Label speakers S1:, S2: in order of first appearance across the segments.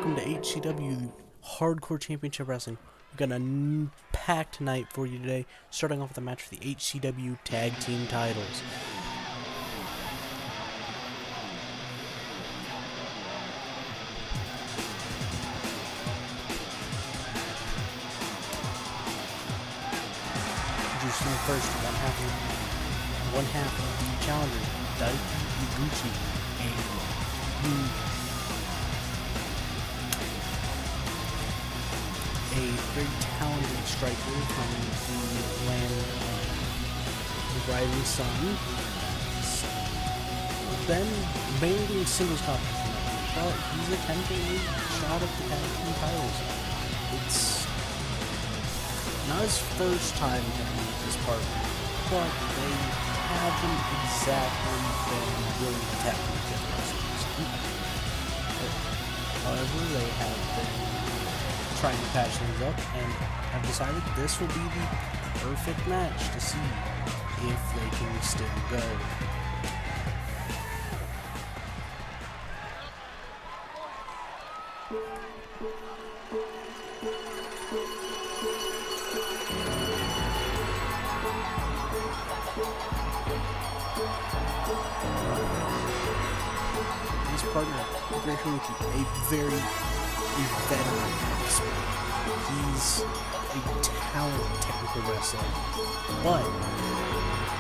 S1: welcome to HCW Hardcore Championship Wrestling. We've got a packed night for you today, starting off with a match for the HCW Tag Team titles. Introducing first, one half of the challenger, Daiki Iguchi, a very talented striker from the land of the rising sun. Then mainly doing singles competition, but he's attempting a shot at the tag team titles. It's not his first time attempting this partner, but they haven't exactly been really attacking each other. However, they have been trying to patch things up, and have decided this will be the perfect match to see if they can still go. His partner, Great Haruki, a veteran expert. He's a talented technical wrestler, but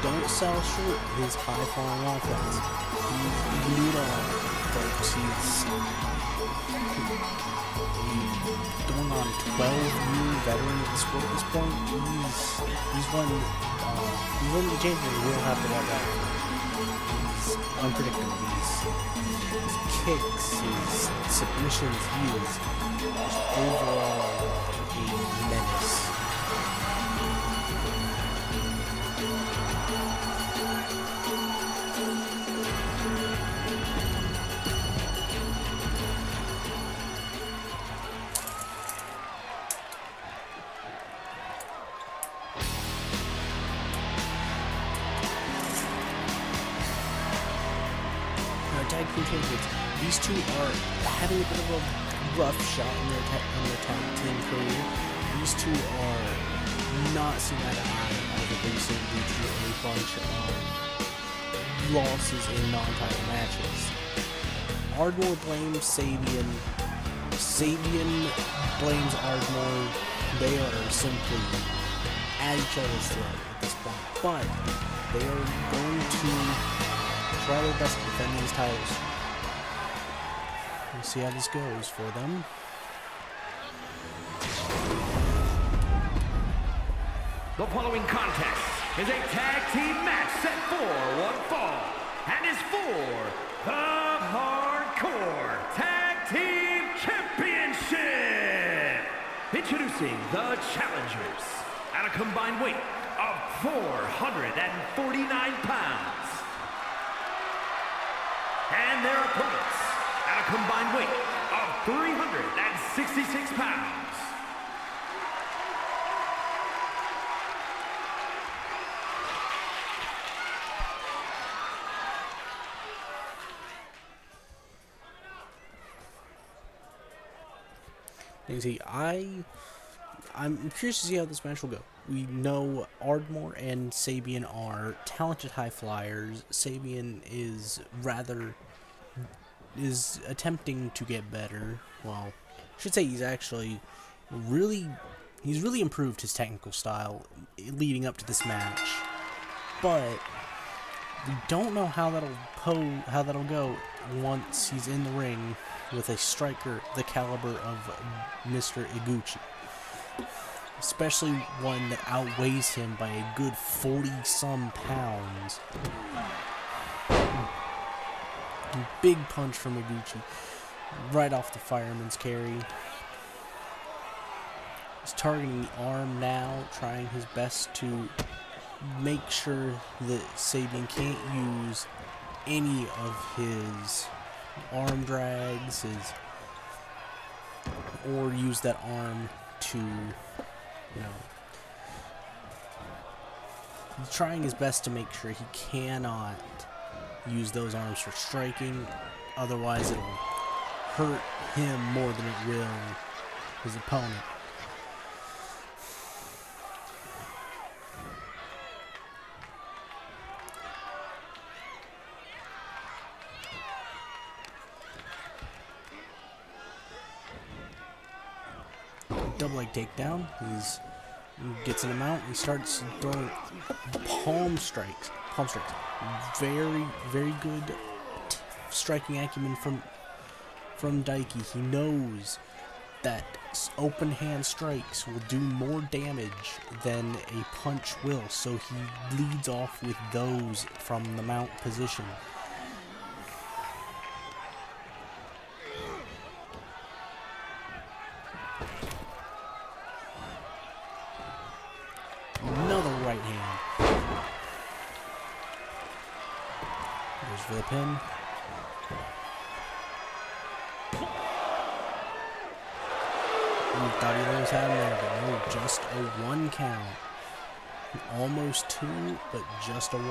S1: don't sell short his high-flying offense. He's new to all, folks. He's going on 12-year veteran of the sport at this point. He's won the champion. We don't have to watch out. He's unpredictable. His kicks, his submissions, he is just overall a menace. Tag team champions. These two are having a bit of a rough shot in their tag team career. These two are not seeing eye to eye as a recent due to a bunch of losses in non-title matches. Ardmore blames Sabian. Sabian blames Ardmore. They are simply at each other's throat at this point, but they are going to try their best to defend these titles. We'll see how this goes for them.
S2: The following contest is a tag team match set for one fall and is for the Hardcore Tag Team Championship. Introducing the challengers at a combined weight of 449 pounds. And their opponents at a combined weight of 366 pounds.
S1: You see, I'm curious to see how this match will go. We know Ardmore and Sabian are talented high flyers. Sabian is attempting to get better. Well, I should say he's really improved his technical style leading up to this match. But we don't know how that'll go once he's in the ring with a striker the caliber of Mr. Iguchi. Especially one that outweighs him by a good 40-some pounds. Big punch from Iguchi, right off the fireman's carry. He's targeting the arm now, trying his best to make sure that Sabian can't use any of his arm drags, or use that arm to, he's trying his best to make sure he cannot use those arms for striking, otherwise it'll hurt him more than it will his opponent. Double leg takedown. He gets in the mount. He starts throwing palm strikes. Palm strikes. Very, very good striking acumen from Daiki. He knows that open hand strikes will do more damage than a punch will, so he leads off with those from the mount position. Another right hand. Goes for the pin. Thought he was having there, but no, just a 1 count. Almost 2, but just a 1.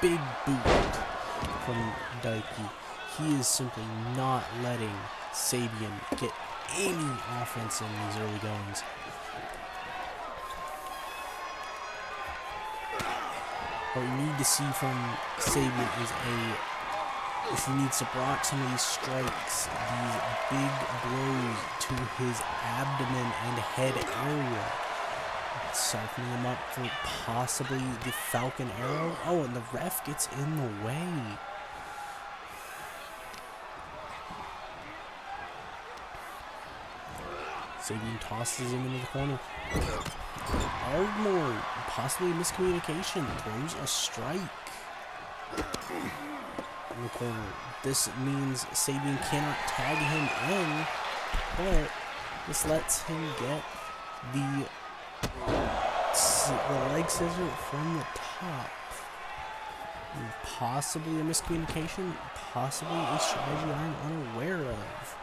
S1: Big boot from Daiki. He is simply not letting Sabian get any offense in these early goings. What we need to see from Sabian is he needs to block some of these strikes, these big blows to his abdomen and head area. Softening him up for possibly the Falcon Arrow. Oh, and the ref gets in the way. Sabian tosses him into the corner. Ardmore, possibly a miscommunication, throws a strike in the corner. This means Sabian cannot tag him in, but this lets him get the leg scissor from the top. Possibly a miscommunication, possibly a strategy I'm unaware of.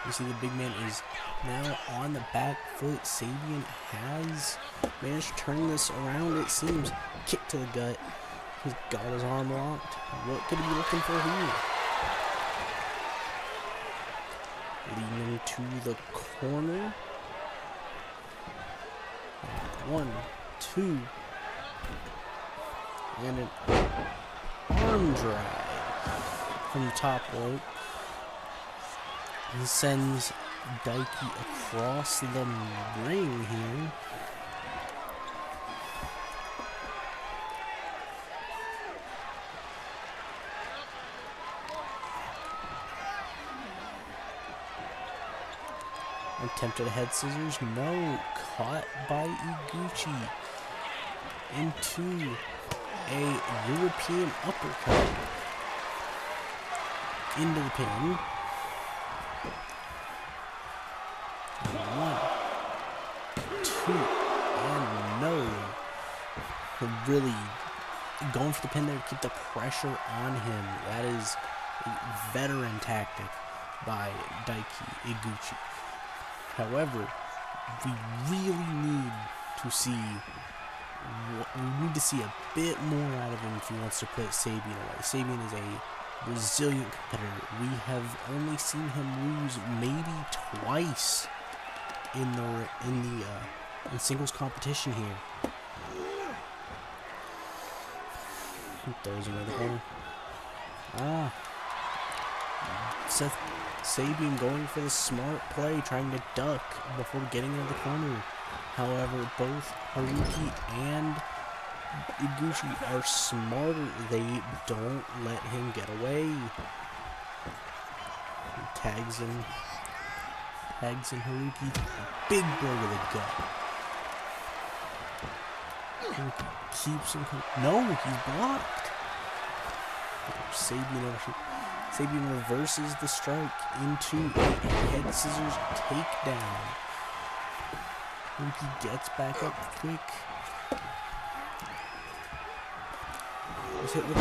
S1: You see the big man is now on the back foot. Sabian has managed to turn this around, it seems. Kick to the gut. He's got his arm locked. What could he be looking for here? Leading him to the corner. 1, 2. And an arm drag from the top rope. He sends Daiki across the ring here. Attempted head scissors, no. Caught by Iguchi into a European uppercut into the pin. 1, 2, and no. We're really going for the pin there to keep the pressure on him. That is a veteran tactic by Daiki Iguchi. However, we really need to see a bit more out of him if he wants to put Sabian away. Sabian is a resilient competitor. We have only seen him lose maybe twice in singles competition here. He throws him in the corner. Seth Sabian going for the smart play, trying to duck before getting into the corner. However, both Haruki and Iguchi are smarter. They don't let him get away. He tags in Haruki. Big blow to the gut. Haruki keeps him. No, he's blocked. Sabian reverses the strike into a head scissors takedown. Haruki gets back up quick. Was hit with a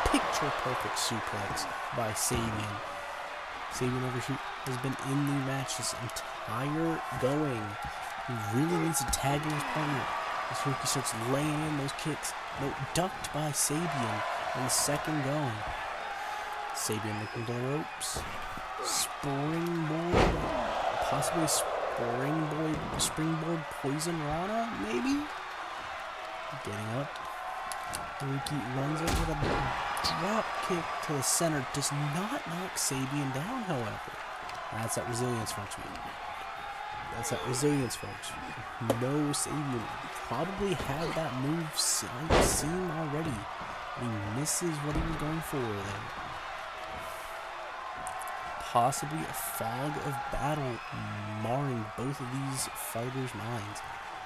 S1: picture-perfect suplex by Sabian. Sabian over here has been in the match this entire going. He really needs to tag in his partner. As Haruki starts laying in those kicks. No, ducked by Sabian in the second going. Sabian looking to the ropes. Springboard. Possibly a springboard poison Rana, maybe? Getting up. Haruki runs it with a drop kick to the center. Does not knock Sabian down, however. That's that resilience, folks. That's that resilience, folks. No, Sabian probably had that move seen already. He misses what he was going for there. Possibly a fog of battle marring both of these fighters' minds.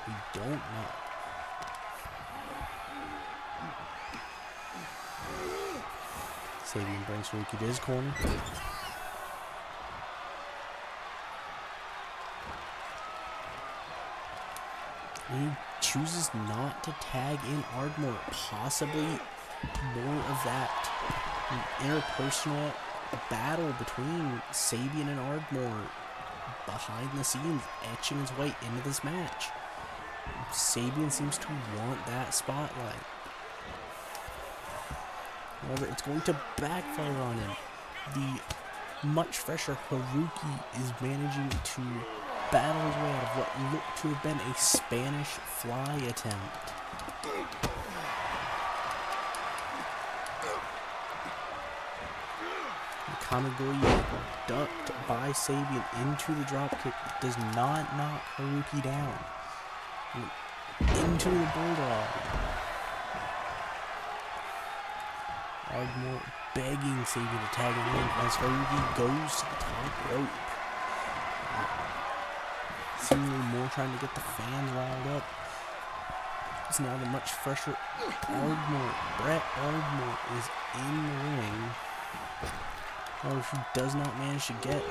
S1: We don't know. Sabian brings Haruki to his corner. He chooses not to tag in Ardmore. Possibly more of that interpersonal battle between Sabian and Ardmore behind the scenes, etching his way into this match. Sabian seems to want that spotlight. However, it's going to backfire on him. The much fresher Haruki is managing to battle his way out of what looked to have been a Spanish fly attempt. Kamigoi ducked by Sabian into the dropkick. Does not knock Haruki down. Into the bulldog. Ardmore begging Sabian to tag him in as Haruki goes to the top rope. Seemingly more trying to get the fans riled up. It's now the much fresher Ardmore. Bret Ardmore is in the ring. However, he does not manage to get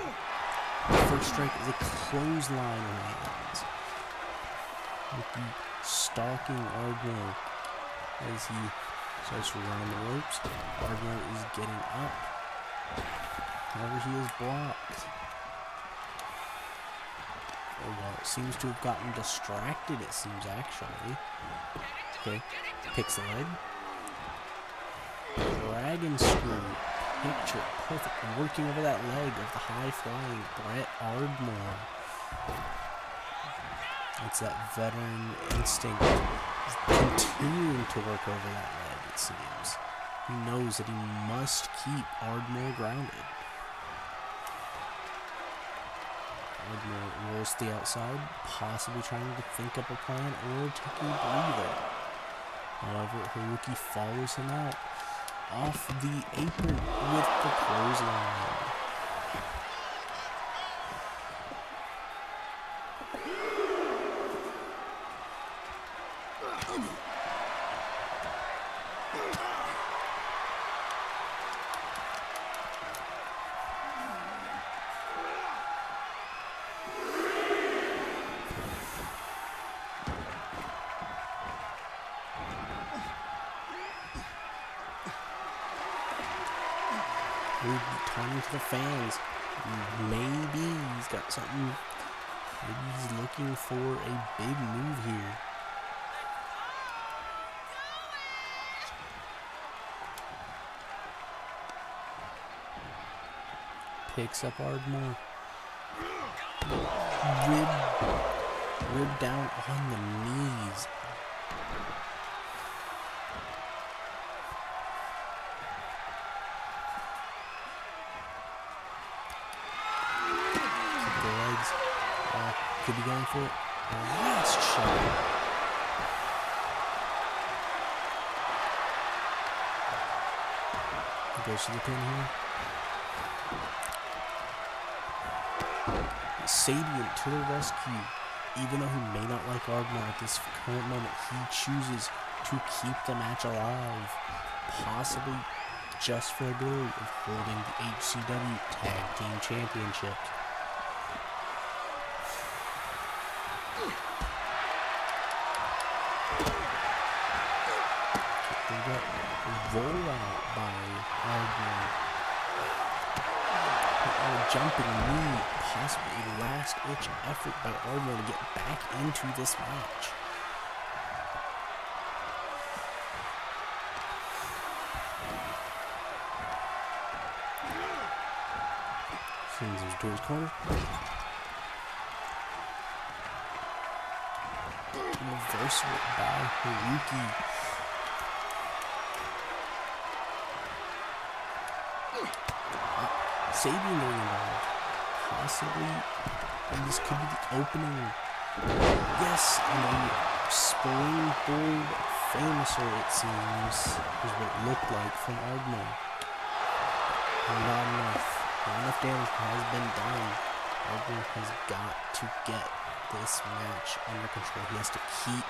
S1: the first strike is a clothesline lands. Haruki stalking Ardmore as he starts running the ropes. Ardmore is getting up. However, he is blocked. Oh, well, it seems to have gotten distracted, it seems, actually. Okay, picks the leg. Dragon screw. Picture perfect. Working over that leg of the high-flying Bret Ardmore. It's that veteran instinct. He's continuing to work over that leg, it seems. He knows that he must keep Ardmore grounded. Ardmore rolls to the outside, possibly trying to think up a plan or taking a breather. However, Haruki follows him out off the apron with the clothesline. Turning to the fans. Maybe he's got something. Maybe he's looking for a big move here. Picks up Ardmore. Rib down on the knees. Could be going for it. Last shot. He goes to the pin here. Sabian to the rescue. Even though he may not like Ardmore at this current moment, he chooses to keep the match alive. Possibly just for the glory of holding the HCW Tag Team Championships. We got a rollout by Ardman. A jumping knee, possibly a last-ditch effort by Ardman to get back into this match. Sends him to his corner. Reversal by Haruki. Sabian getting involved. Possibly. And this could be the opening. Yes, and a springboard famouser, it seems, is what it looked like from Ardman. Not enough. Not enough damage has been done. Ardman has got to get this match under control. He has to keep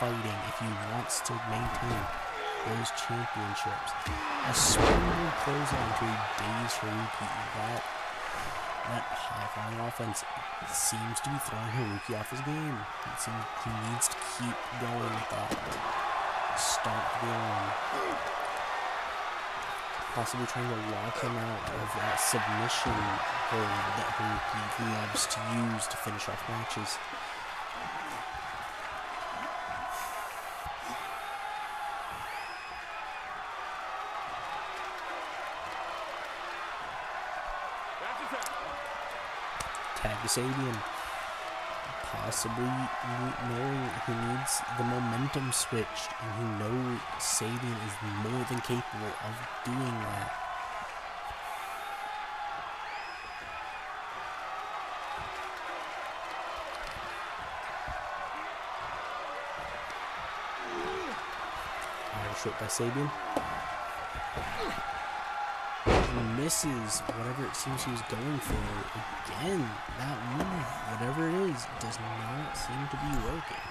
S1: fighting if he wants to maintain those championships. A springboard clothesline to a dazed Haruki. That high-flying offense seems to be throwing Haruki off his game. It seems he needs to keep going with that. Start the arm. Possibly trying to lock him out of that submission hold that Haruki loves to use to finish off matches. Tag to Sabian. Possibly knowing he needs the momentum switched, and he knows Sabian is more than capable of doing that. Irish whip by Sabian. He misses whatever it seems he was going for. Again, that move, whatever it is, does not seem to be working.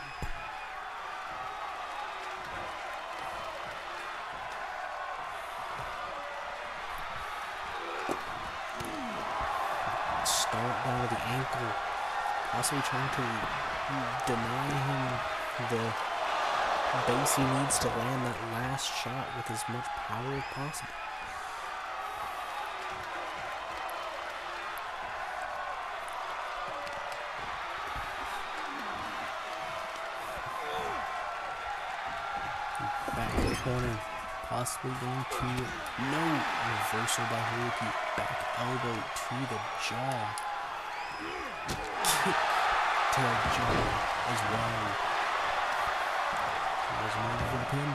S1: Start down with the ankle, possibly trying to deny him the base he needs to land that last shot with as much power as possible. Back in the corner, possibly going to no reversal by Haruki. Back elbow to the jaw. Kick to the jaw as well. There's another for the pin.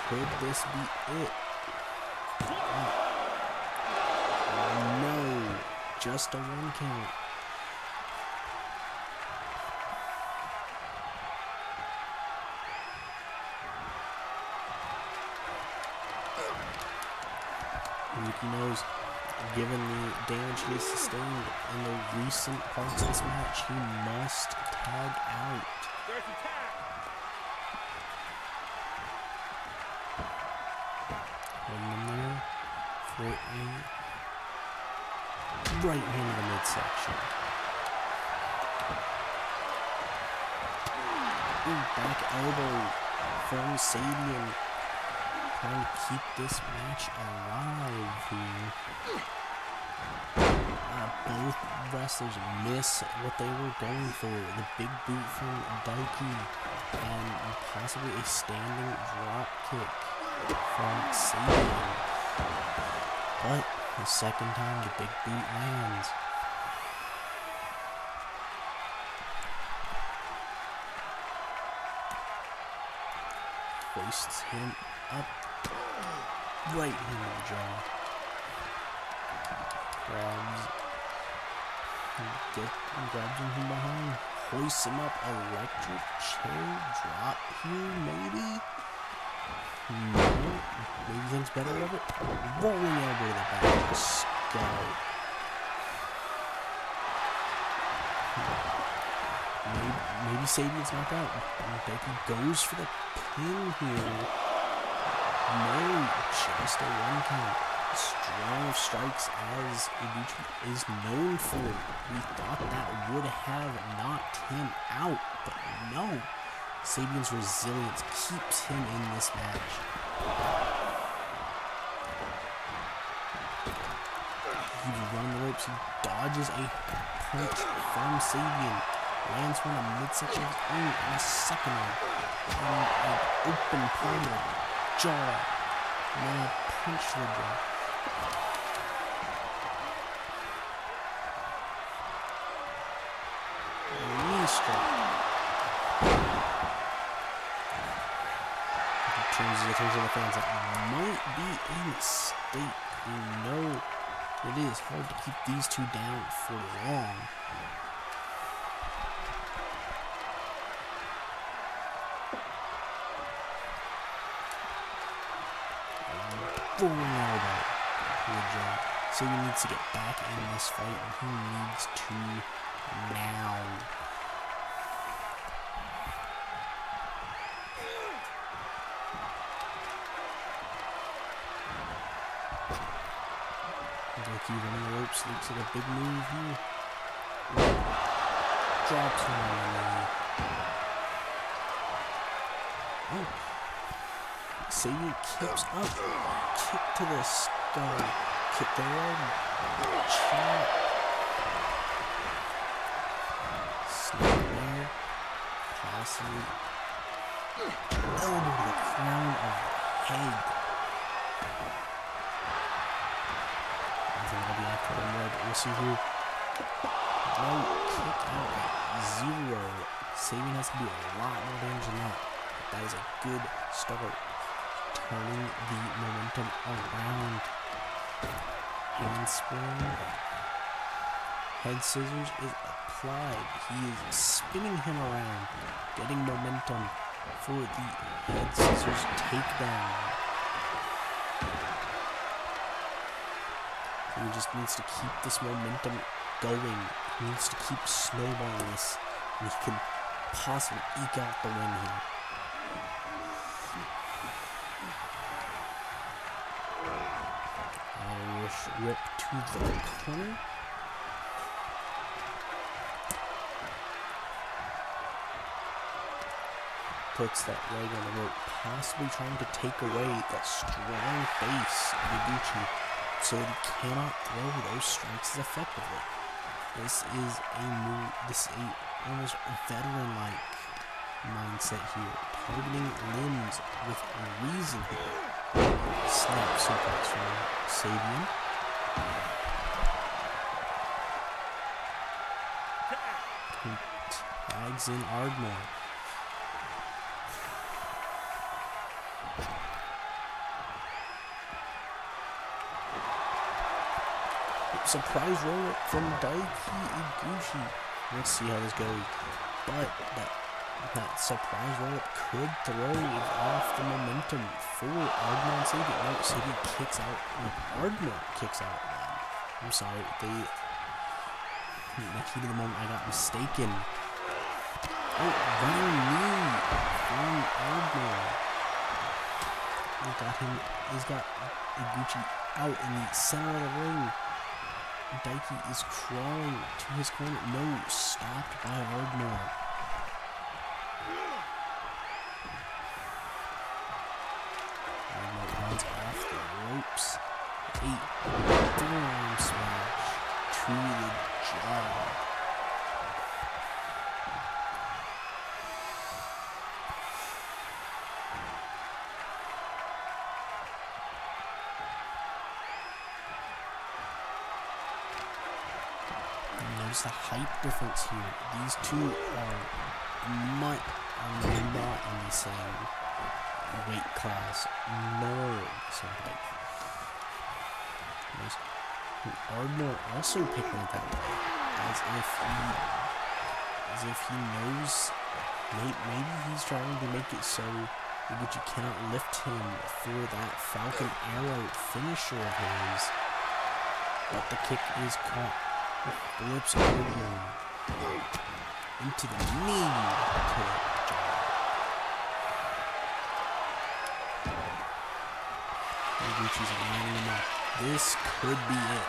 S1: Could this be it? No, just a 1 count. Haruki knows, given the damage he has sustained in the recent parts of this match, he must tag out. Holding him there for a right hand in the midsection. Ooh, back elbow from Sabian. Trying to keep this match alive here. Both wrestlers miss what they were going for. The big boot from Daiki and possibly a standing drop kick from Sabian. But the second time the big boot lands. Hoists him up. Right in the jaw. Grabs him from behind. Hoists him up. Electric chair drop here, maybe? No. Maybe thinks better of it. Rolling elbow to the back of the skull. Maybe Sabian's knocked out. Becky goes for the pin here. No, just a one count. Strong of strikes as Iguchi is known for. We thought that would have knocked him out, but no. Sabian's resilience keeps him in this match. He's running the ropes. He dodges a punch from Sabian. Lands one in the midsection of his own and a second one. And an open palm of jaw. And then a punch to the jaw. Knee strike. He turns his attention to the fans. That might be a mistake. We know it is hard to keep these two down for long. Full elbow to the jaw. So he needs to get back in this fight, and he needs to now. Loki running the ropes, looks at a big move here. Drops him on the knee. Oh. Sabian kicks up. Kick to the skull. Kick to the leg. Chop. Snap there. Possibly. Elbow to the crown of the head. Gonna be after him there, but we'll see who. Right kick out at 0. Sabian has to do a lot more damage than that. But that is a good start. Turning the momentum around. Handspring. Head scissors is applied. He is spinning him around. Getting momentum for the head scissors takedown. He just needs to keep this momentum going. He needs to keep snowballing this, and he can possibly eke out the win here. Irish whip to the corner. Puts that leg on the rope, possibly trying to take away that strong face of Iguchi, so that he cannot throw those strikes as effectively. This is a move, this is a almost veteran-like mindset here. Targeting limbs with reason here. Snap suplex from Sabian. He tags in Ardmore. Surprise roll from Daiki Iguchi. Let's see how this goes. But that surprise roll could throw off the momentum for Ardmore and Sabian. No, Sabian kicks out. Ardmore kicks out. I'm sorry. In the heat of the moment, I got mistaken. Oh, running knee from Ardmore. He's got Iguchi out in the center of the ring. Daiki is crawling to his corner. No, stopped by Ardmore. Ardmore runs off the ropes. Forearm smash to the jaw. Notice the height difference here. These two are not in the same weight class, nor the same height. Ardmore also picking it that way, as if he knows. Maybe he's trying to make it so Iguchi cannot lift him for that Falcon Arrow finisher of his. But the kick is caught. Flips over into the knee to the jaw. Iguchi's lining him up. This could be it.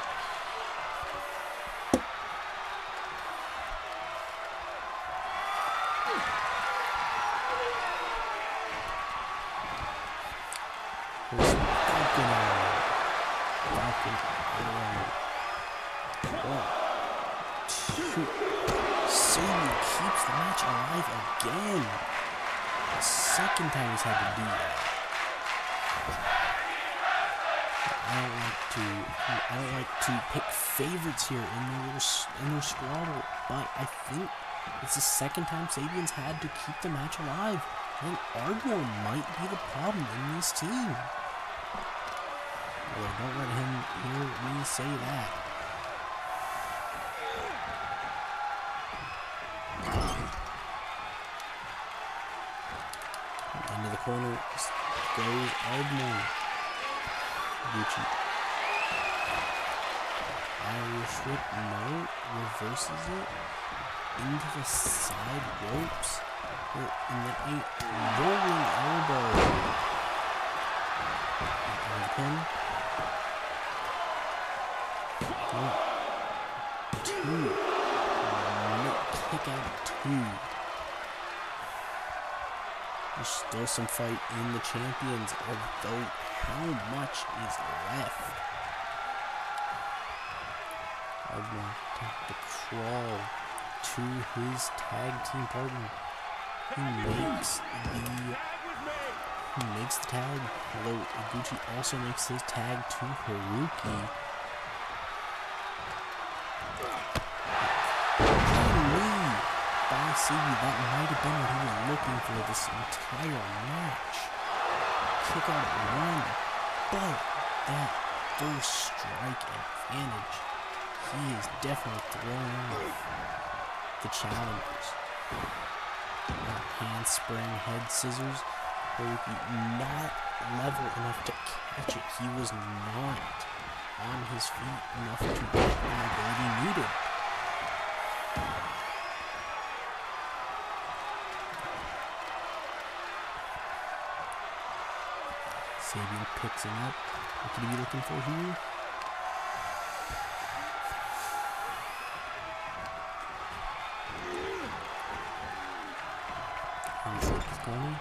S1: Sabian keeps the match alive again. The second time he's had to do that. I don't like to pick favorites here in their squabble, but I think it's the second time Sabian's had to keep the match alive. I think Ardmore might be the problem in this team. Well, don't let him hear me say that. Into the corner goes Ardmore. Gucci. Irish whip, no, reverses it into the side ropes, and then a rolling elbow. And pin. 1, 2. Kick out at 2. There's still some fight in the champions, although how much is left? Ardmore attempts to crawl to his tag team partner. He makes the tag, although Iguchi also makes his tag to Haruki. By Sabian, that might have been what he was looking for this entire match. Kick out at 1, but that first strike advantage, he is definitely throwing off the challengers. Handspring, head scissors, Haruki not level enough to catch it. He was not on his feet enough to get the mobility needed. Sabian picks him up. What could he be looking for here? Handshake is going.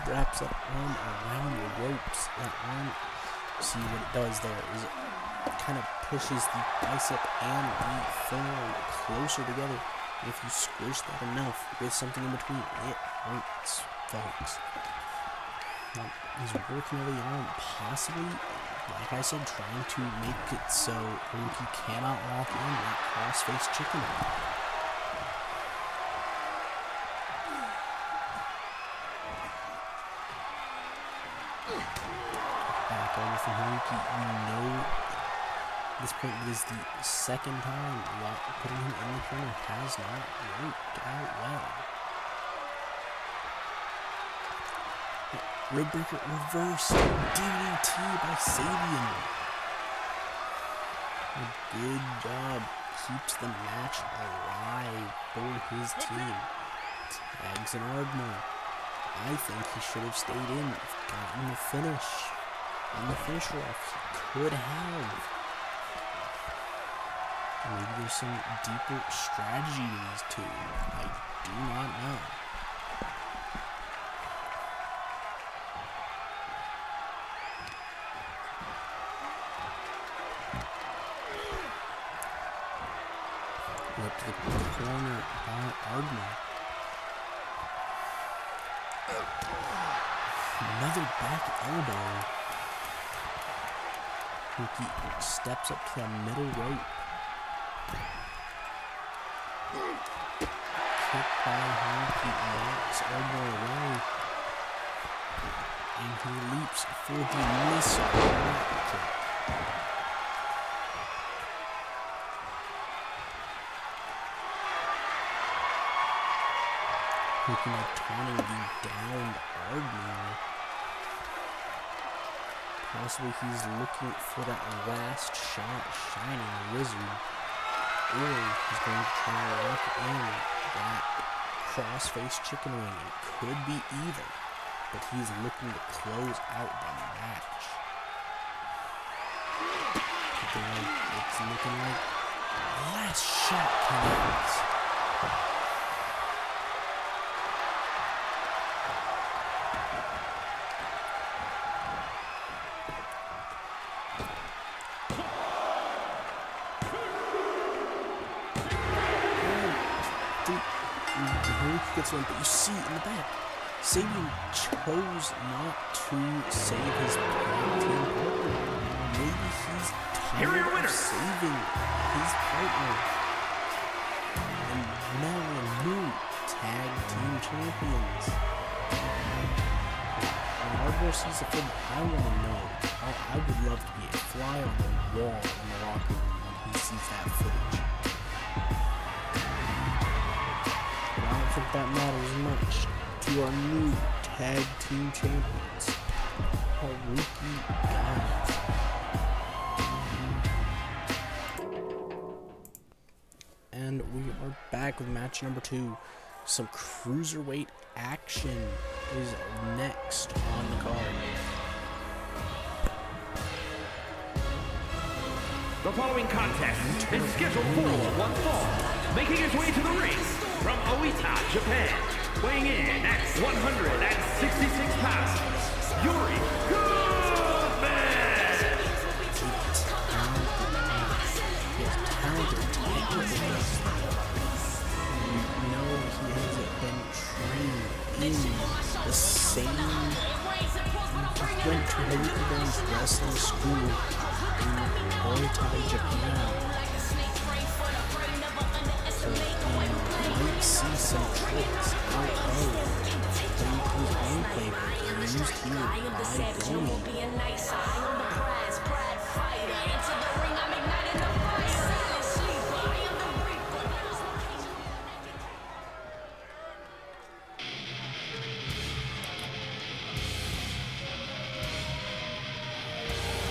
S1: Wraps that arm around the ropes. That arm, see what it does there is it kind of pushes the bicep and the forearm closer together. If you squish that enough with something in between, it hurts, folks. Now, he's working early on, possibly, like I said, trying to make it so Haruki cannot lock in that cross-face chicken. Back over from Haruki, we know at this point, it is the second time putting him in the corner has not worked out well. Ribbreaker reverse DDT by Sabian. A good job. Keeps the match alive for his team. Tags in Ardmore. I think he should have stayed in, gotten the finish. And the finisher off. He could have. Maybe there's some deeper strategy to these two. I do not know. We're up to the corner by Ardmore. Another back elbow. Haruki steps up to the middle rope. Kick by Haruki knocks Ardmore away. And he leaps for the missile drop kick. Haruki now taunting the downed Ardmore. Possibly he's looking for that last shot, Shining Wizard. Or he's going to try to lock in that cross-face chicken wing. It could be either, but he's looking to close out the match. It's looking like last shot connects. Gets one, but you see in the back, Sabian chose not to save his team partner. Maybe he's tired of saving his partner. And now we're new tag team champions. When Ardmore sees the film, I want to know. I would love to be a fly on the wall in the locker room when he sees that footage. I don't think that matters much to our new tag team champions, Haruki guys. And we are back with match number 2. Some cruiserweight action is next on the card.
S2: The following contest is scheduled for one fall. Making his way to the ring from Oita, Japan, weighing in at 166 pounds, Yuri Goodman!
S1: He's talented, technical wrestler. You know he hasn't been trained in the same. He went to Haruki wrestling school in Oita, Japan. See some tricks out of Haruki's own playbook and used here by Gomi.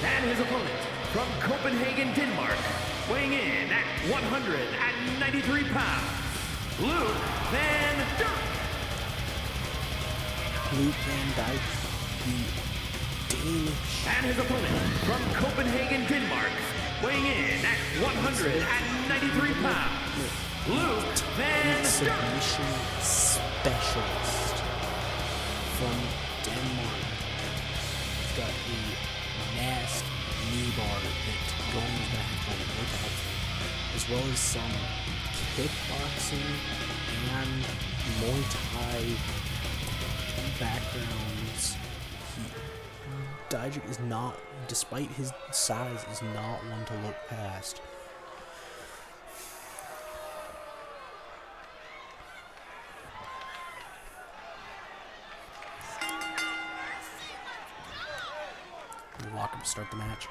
S2: And his opponent from Copenhagen, Denmark, weighing in at 193 pounds. Luke Van Dyke.
S1: Luke Van Dyke, the Danish.
S2: And his opponent from Copenhagen, Denmark, weighing in at 193 pounds. Luke Van Dyke.
S1: Submission specialist from Denmark. He's got a nasty knee bar that goes back on the workout, as well as some kickboxing and Muay Thai backgrounds. Dijak is not, despite his size, is not one to look past. Lock him to start the match.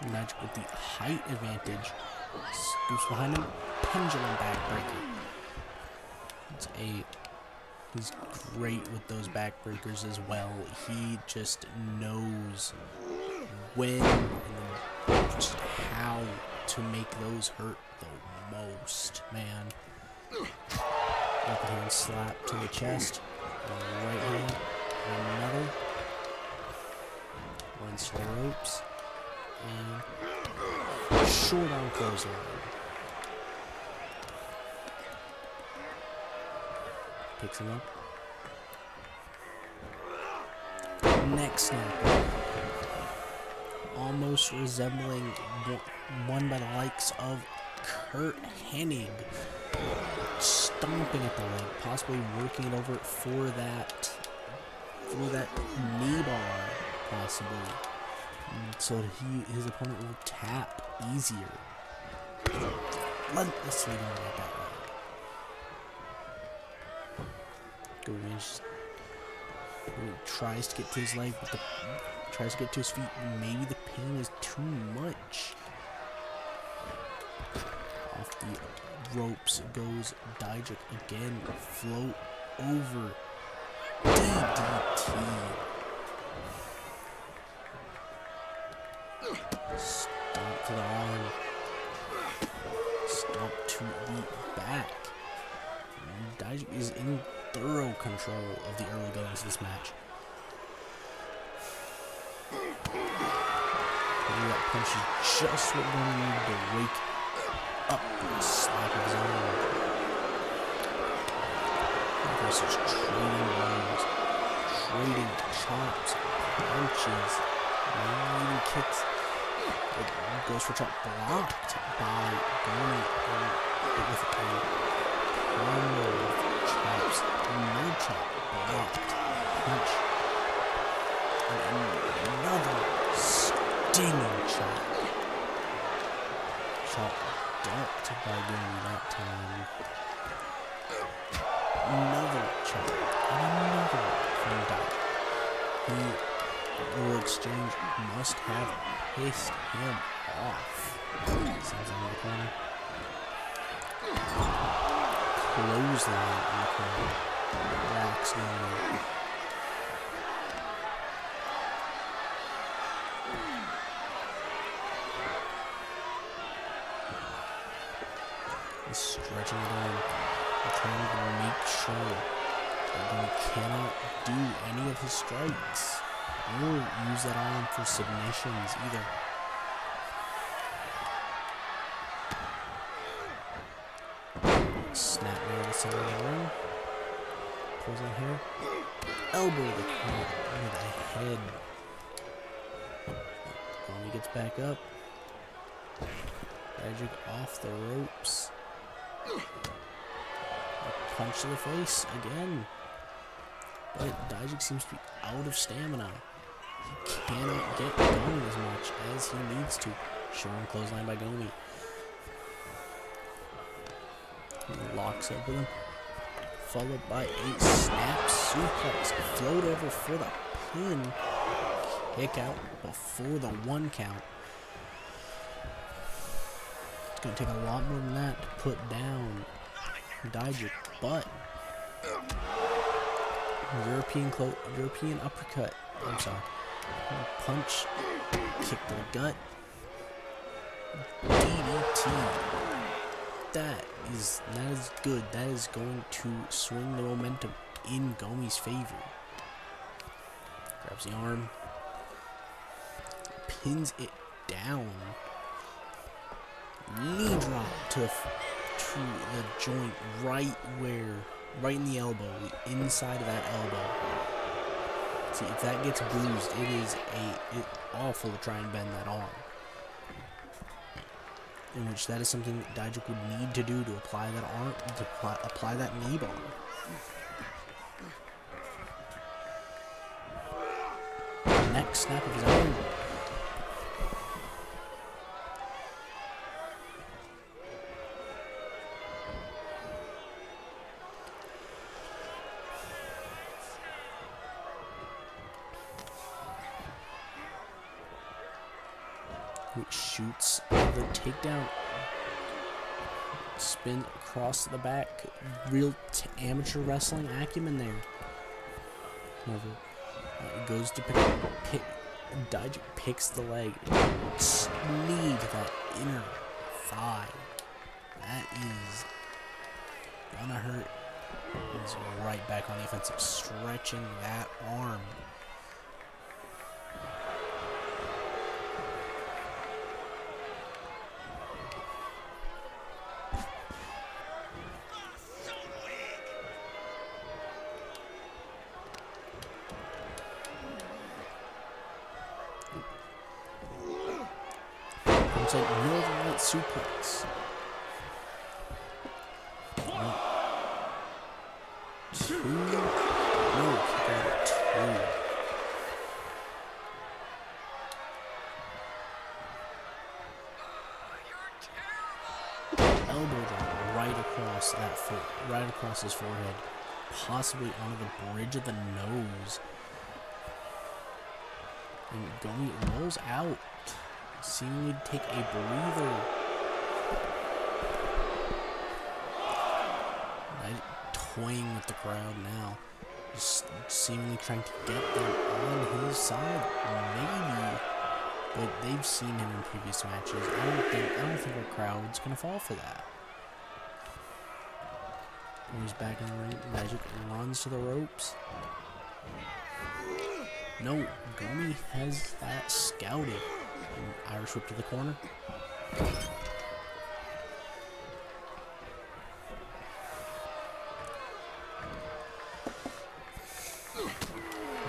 S1: Dijak with the height advantage. Scoops behind him, pendulum backbreaker. He's great with those backbreakers as well. He just knows when and just how to make those hurt the most, man. Left hand slap to the chest, right hand, another. Runs to the ropes, and short arm clothesline. Picks him up. Neck snapper. Almost resembling one by the likes of Kurt Hennig. Stomping at the leg, possibly working it over for that knee bar, possibly. So that his opponent will tap easier. Let's leave him like that. Goodwin tries to get to his leg, but tries to get to his feet. Maybe the pain is too much. Off the ropes goes Dijak again. Float over. DDT. Stomp to the arm. Stomp to the back. this match. Maybe that punch is just what we need to wake up the slap of his own. This is trading blows, trading chops, punches, even kicks. It goes for chop, blocked by Gomi with a combo of chops, another chop, blocked, punch, and another stinging chop. Chop ducked by Gomi that time. Another chop, and another from Dodge. The exchange must have pissed him off. Sounds in the corner. Clothesline in the corner. Racks Gomi. He's stretching it on. Trying to make sure that he cannot do any of his strikes or use that arm for submissions either. Snap near the center of the ring. Pulls out here. Elbow the count under the head. Gomi gets back up. Magic off the ropes. Punch to the face again. But Dijak seems to be out of stamina. He cannot get going as much as he needs to. Showing clothesline by Gomi. He locks up with him. Followed by a snap suplex. Float over for the pin. Kick out before the 1 count. It's going to take a lot more than that to put down Dijak, but European uppercut. I'm sorry. Punch, kick to the gut, DDT. That is good. That is going to swing the momentum in Gomi's favor. Grabs the arm, pins it down. Knee drop to the joint right in the elbow, the inside of that elbow. See, if that gets bruised, it is awful to try and bend that arm. In which that is something that Dijak would need to do to apply that arm, to apply that knee bar. Next snap of his arm. Which shoots the takedown, spin across the back, real amateur wrestling acumen there. It goes to pick Dijak picks the leg, knee to that inner thigh. That is gonna hurt. He's right back on the offensive, stretching that arm. It's like Northern Light suplex. 1, 2. No, kick out at 2. Elbow drop right across that foot, right across his forehead, possibly onto the bridge of the nose. And Gomi rolls out. Seemingly take a breather. Right, toying with the crowd now. Just seemingly trying to get them on his side. Maybe. But they've seen him in previous matches. I don't think our crowd's gonna fall for that. When he's back in the ring, Dijak runs to the ropes. No, Gomi has that scouted. And Irish whip to the corner.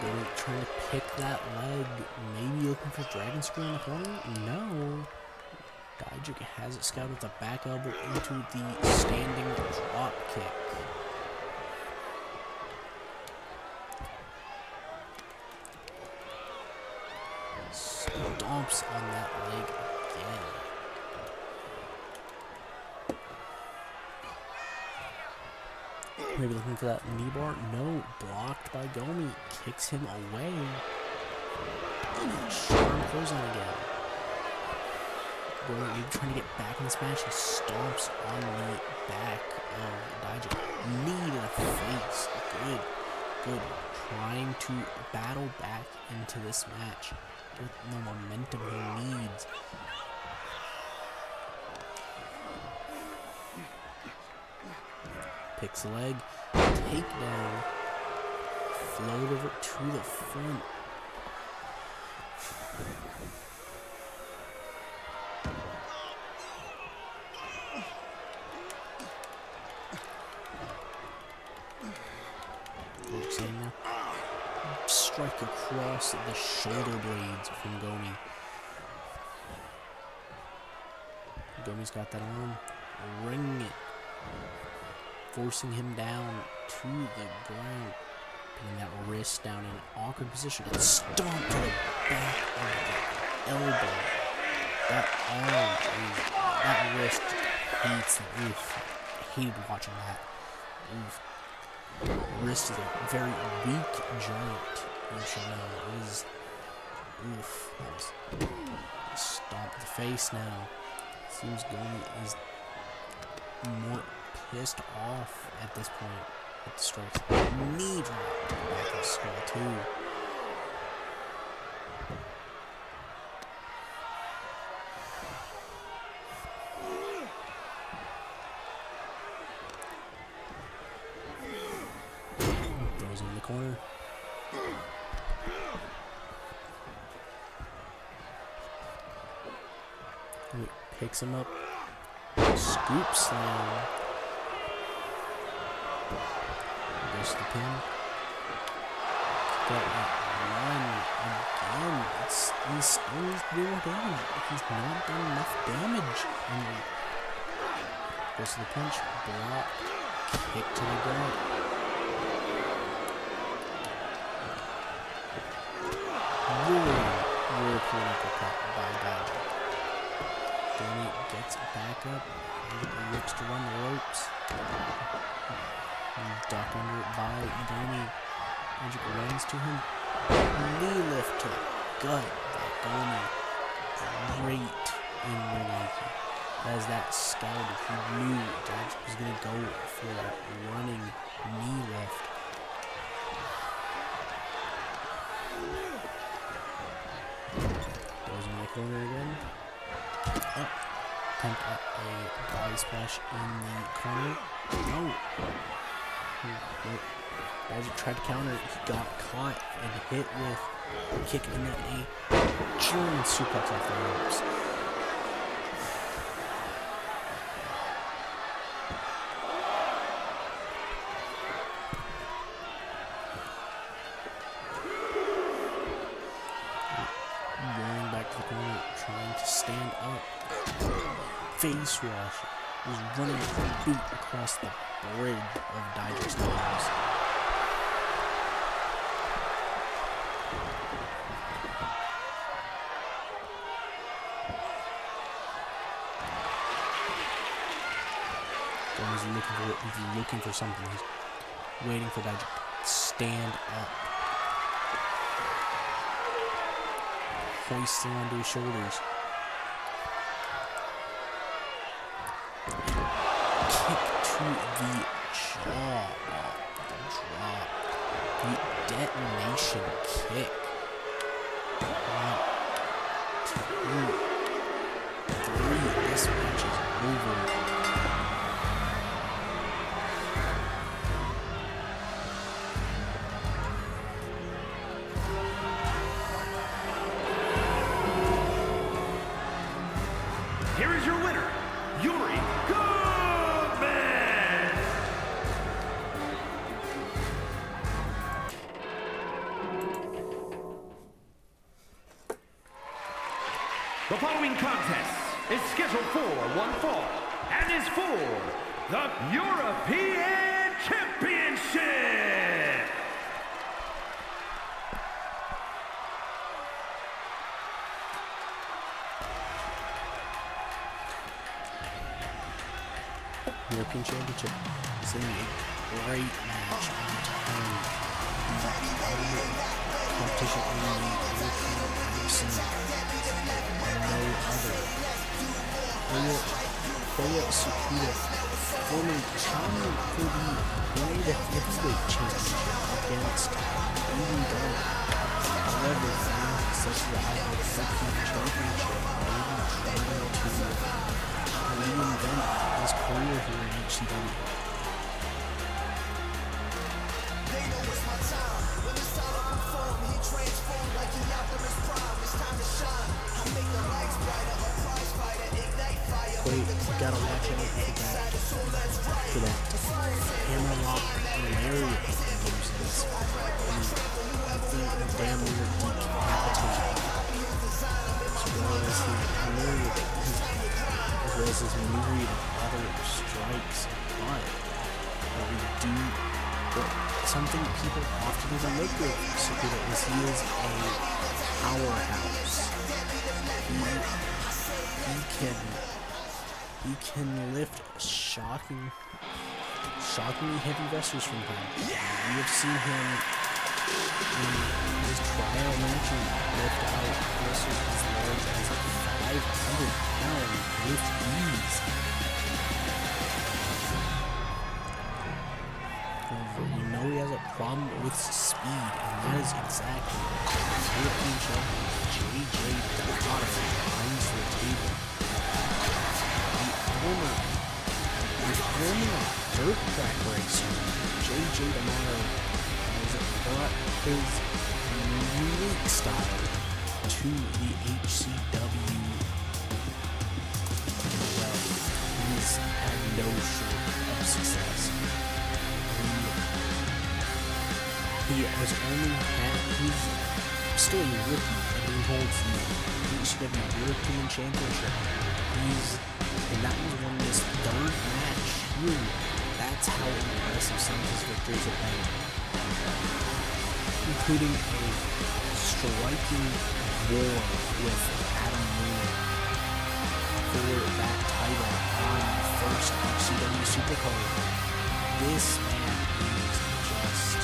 S1: Gomi trying to pick that leg. Maybe looking for dragon screw in the corner? No. Dijak has it scouted with the back elbow into the standing drop kick. Stomps on that leg again. Maybe looking for that knee bar? No, blocked by Gomi. Kicks him away. Sharp clothesline again. Gomi trying to get back in this match. He stomps on the back of Dijak. Knee to the face. Good. Good. Trying to battle back into this match with the momentum he needs. Picks the leg, takedown, float over to the front. What are you saying now? Strike across the shoulder blades from Gomi. Gomi's got that arm, ringing it, forcing him down to the ground, putting that wrist down in an awkward position, and stomp to the back of the elbow. That arm, that wrist hates it. Oof. I hated watching that. Oof. Wrist is a very weak joint. You should know it is. Oof. That was stomp the face now. Seems Gomi is more pissed off at this point with the strikes. Knee drop to the back of the skull too. Throws him in the corner. Picks him up. Scoop slam. Goes to the pin. Got that run again. He's still doing more damage. He's not done enough damage. And goes to the punch. Block. Kick to the gut. Really cool uppercut by Dijak. Gomi gets back up. He looks to run the ropes. Duck under it by Gomi. Dijak runs to him. Knee lift to the gut by Gomi. Great in ring IQ. As that scouted, he knew Dijak was going to go for that running knee lift. Goes in the corner again. Oh. Attempt at a body splash in the corner. No. Dijak tried to counter it. He got caught and hit with a kick and then a German suplex off the ropes. Going back to the corner, trying to stand up. Face wash. Was running with the boot across the bridge of Dijak's nose. He's looking for something. He's waiting for Dijak to stand up. Hoisting onto his shoulders. Kick to the jaw. The drop. The detonation kick. 1, 2, 3. This match is over.
S2: The following contest is scheduled for one fall and is for the European Championship.
S1: European Championship is a great match on the competition in the European scene. No other. Koya Tsukuda, former champion for the World Heavyweight Championship against Eden Gunn. However, now such the European Championship, maybe trying to reinvent his career here in HCW. Wait, you gotta watch out for that hammerlock lariat he uses. And damn near decapitated. As well as his lariat, as well as his myriad of other strikes. But something people often overlook with Tsukuda is he is a powerhouse. He can lift shockingly heavy wrestlers from him. We have seen him in his trial matches lift out wrestlers as large as 500 pounds with ease. You know he has a problem with speed, and that is exactly what European champion JJ D'Amato brings to the table. The former dirt track racer, JJ D'Amato, has brought his unique style to the HCW. Well, he's had no short of success. He's still a rookie, and he holds the HCW European Championship. And that was won this third match here. That's how impressive some of his victories have been. Including a striking war with Adam Moon for that title on the first HCW Supercard. This man is just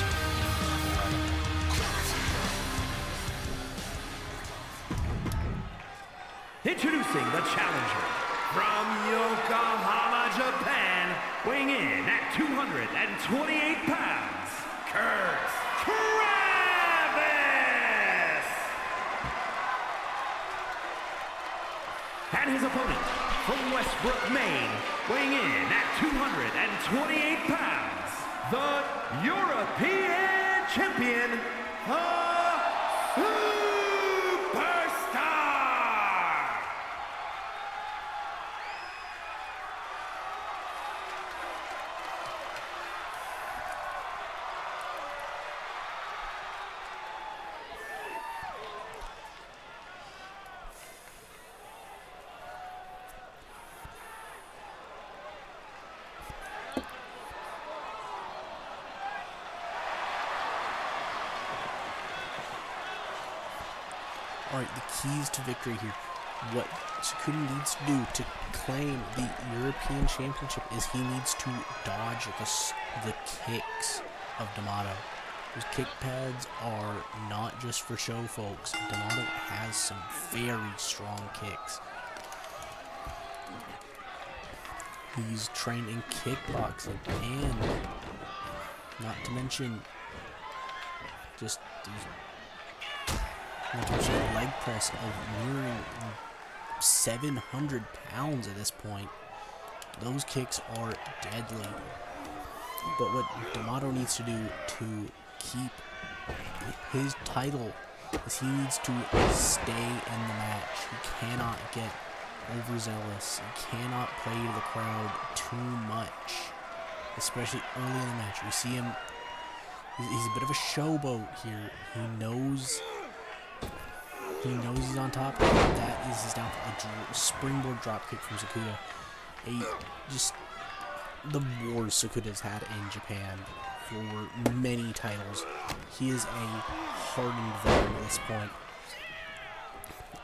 S2: Introducing the challenger from Yokohama, Japan, weighing in at 228 pounds, Kurt Travis! And his opponent from Westbrook, Maine, weighing in at 228 pounds, the European Champion,
S1: Alright, the keys to victory here. What Tsukuda needs to do to claim the European Championship is he needs to dodge the kicks of D'Amato. Those kick pads are not just for show, folks. D'Amato has some very strong kicks. He's trained in kickboxing and not to mention just these leg press of nearing 700 pounds at this point. Those kicks are deadly. But what D'Amato needs to do to keep his title is he needs to stay in the match. He cannot get overzealous. He cannot play to the crowd too much, especially early in the match. We see him, he's a bit of a showboat here. He knows He knows he's on top. That is his downfall. A springboard drop kick from Sakuda. Just the wars Sakuda's had in Japan for many titles. He is a hardened veteran at this point.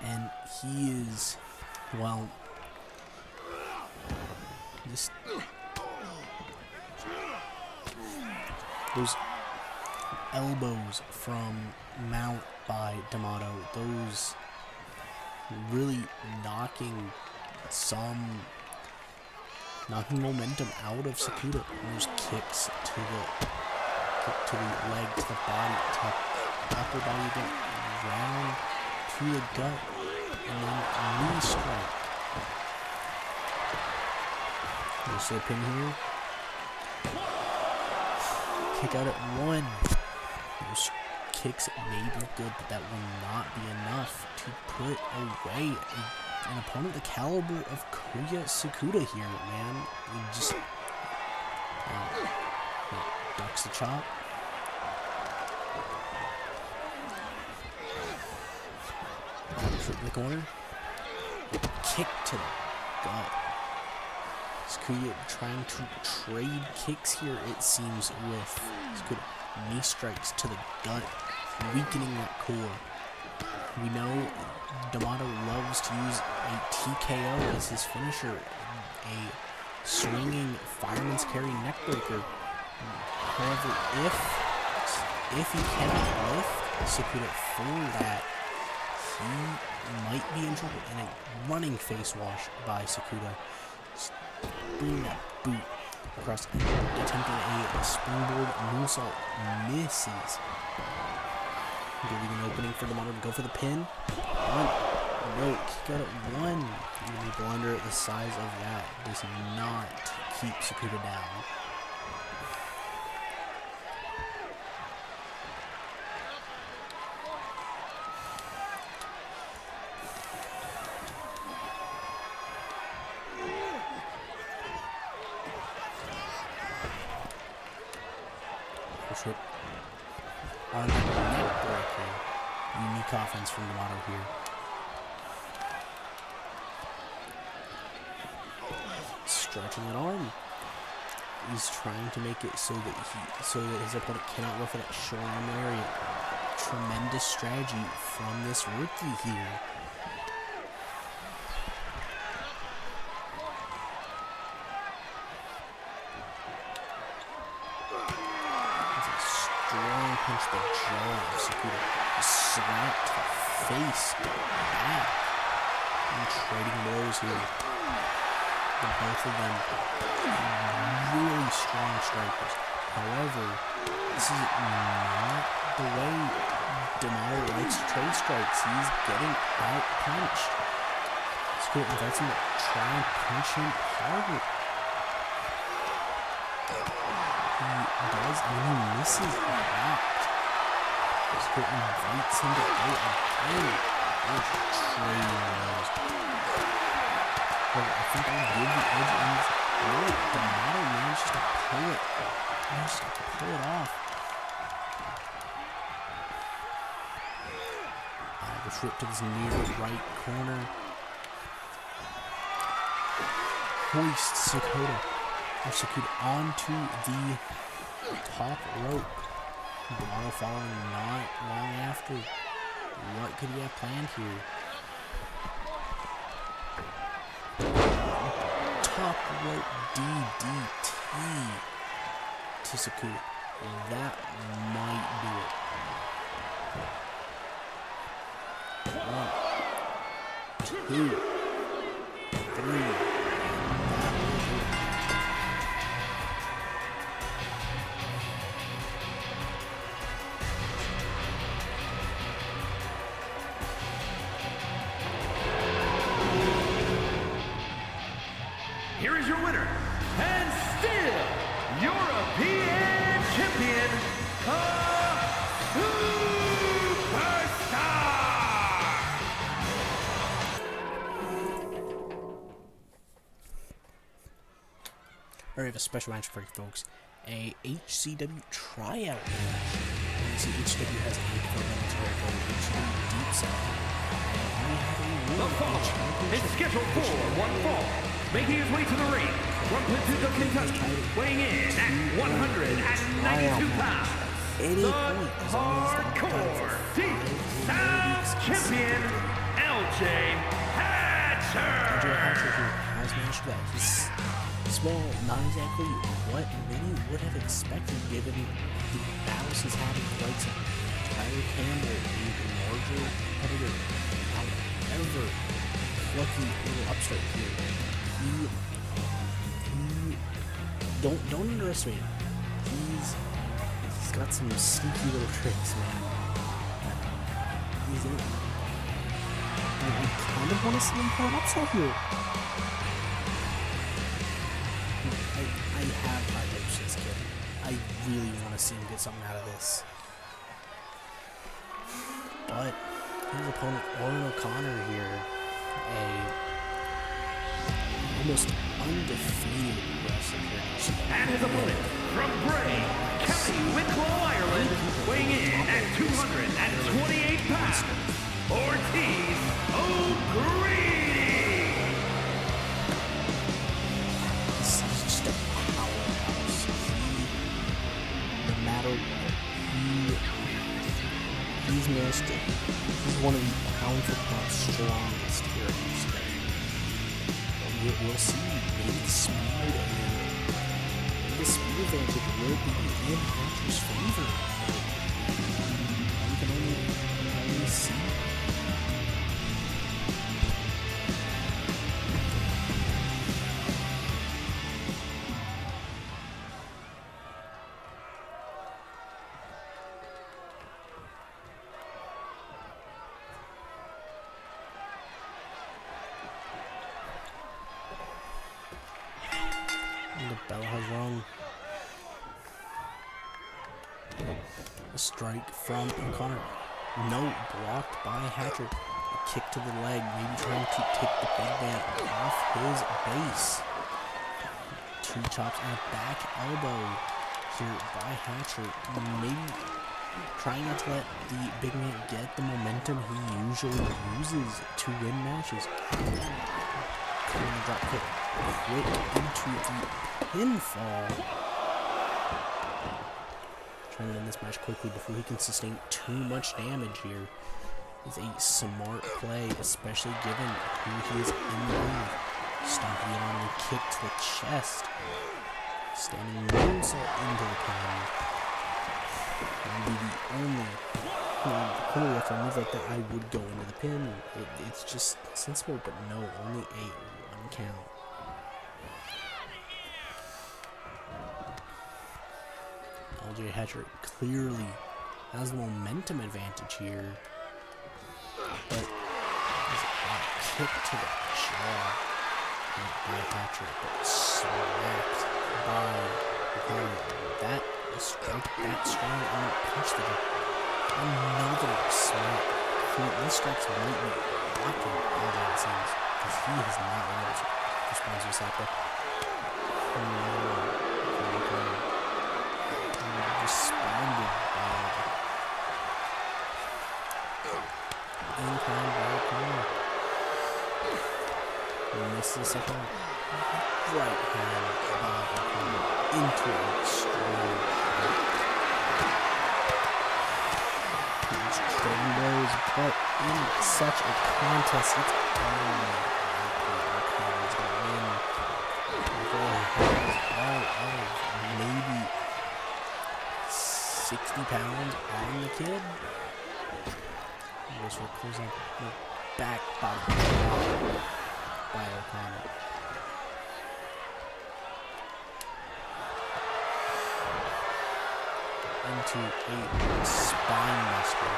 S1: And he is, well, just those elbows from Mount by D'Amato, those really knocking momentum out of Sakuda. And those kicks to the leg, to the body, to the upper body again, round to the gut, and then knee strike. There's the pin here. Kick out at 1. Those kicks may be good, but that will not be enough to put away an opponent the caliber of Kuya Sakuda here, man. He just ducks the chop. Trip in the corner. Kick to the gut. Sakuya trying to trade kicks here, it seems, with Sakuda. Knee strikes to the gut, weakening that core. We know D'Amato loves to use a TKO as his finisher, a swinging fireman's carry neckbreaker. However, if he cannot lift Sakuda for that, he might be in trouble. And a running face wash by Sakuda. Bringing that boot across, attempting a springboard moonsault, misses. Giving an opening for D'Amato to go for the pin. No, kick out at 1. Even a blunder the size of that does not keep Sakuda down. Trip on the neck breaker. Unique offense from D'Amato here. Stretching an arm. He's trying to make it so that his opponent cannot go for that short arm area. Tremendous strategy from this rookie here. Punch the jaw of Sakuda. Slap to the face. Back. And trading blows here. The both of them really strong strikers. However, this is not the way D'Amato likes to trade strikes. He's getting out punched. Sakuda invites him to try and punch him harder. He does, and when he misses, he blocked. Sakuda invites him to go again. There's trading those. But I think I'll give the edge on this. Really, D'Amato managed to pull it. Managed to pull it off. The trip to this near right corner. Hoists Sakuda onto the top rope. D'Amato following not long after. What could he have planned here? Top rope DDT to Sakuda. That might do it. 1, 2, 3.
S2: Here is your winner, and still European champion, Superstar!
S1: We have a special match for you folks. A HCW tryout match. You see, HCW has 8 for military gold, HCW deep south.
S2: before falling is scheduled for one fall. Making his way to the ring from Paducah, Kentucky, weighing in at 192 pounds, the Hardcore Deep South Champion, LJ Hatcher
S1: here has managed that. He's small, not exactly what many would have expected given the battles he's had in fights of Tyler Campbell, the larger competitor. However, lucky little upstart here. He don't underestimate him. He's got some sneaky little tricks, man. He's in. I kind of want to see him pull an upset here. I have high hopes for this kid. I really want to see him get something out of this. But his opponent, Oren O'Connor here, a almost undefeated wrestler here.
S2: and his opponent from Bray, County Wicklow, Ireland, weighing in at 228 pounds, Ortiz O'Grady.
S1: He's just a powerhouse. No matter what, he's nasty. He's one of the pound for pound strongest here in HCW. We'll see. Maybe the speed advantage will be in Hatcher's favor. We can only see. The bell has rung. A strike from O'Connor. No, blocked by Hatcher. A kick to the leg, maybe trying to take the big man off his base. Two chops and a back elbow here by Hatcher. Maybe trying not to let the big man get the momentum he usually uses to win matches. Drop kick. Quick into the pinfall. Trying to end this match quickly before he can sustain too much damage here. It's a smart play, especially given who he is in the ring. Stomping it on and kick to the chest. Standing moonsault into the pin. That would be the only. Clearly, after a move like that, I would go into the pin. It's just sensible, but no, only a one count. LJ Hatcher clearly has the momentum advantage here, but there's a kick to the jaw by Hatcher, but smacked by O'Connor. That strike, that strong arm punch to the another smack. These strikes might be blocking LJ, it seems, because he has not been able to respond to this like responded in time by O'Connor. Misses the second right hand by O'Connor into a strong trading blows, but in such a contest, it's only O'Connor's gonna win. All of maybe 60 pounds on the kid. This will close up the back bottom by O'Connor. Into a spine buster.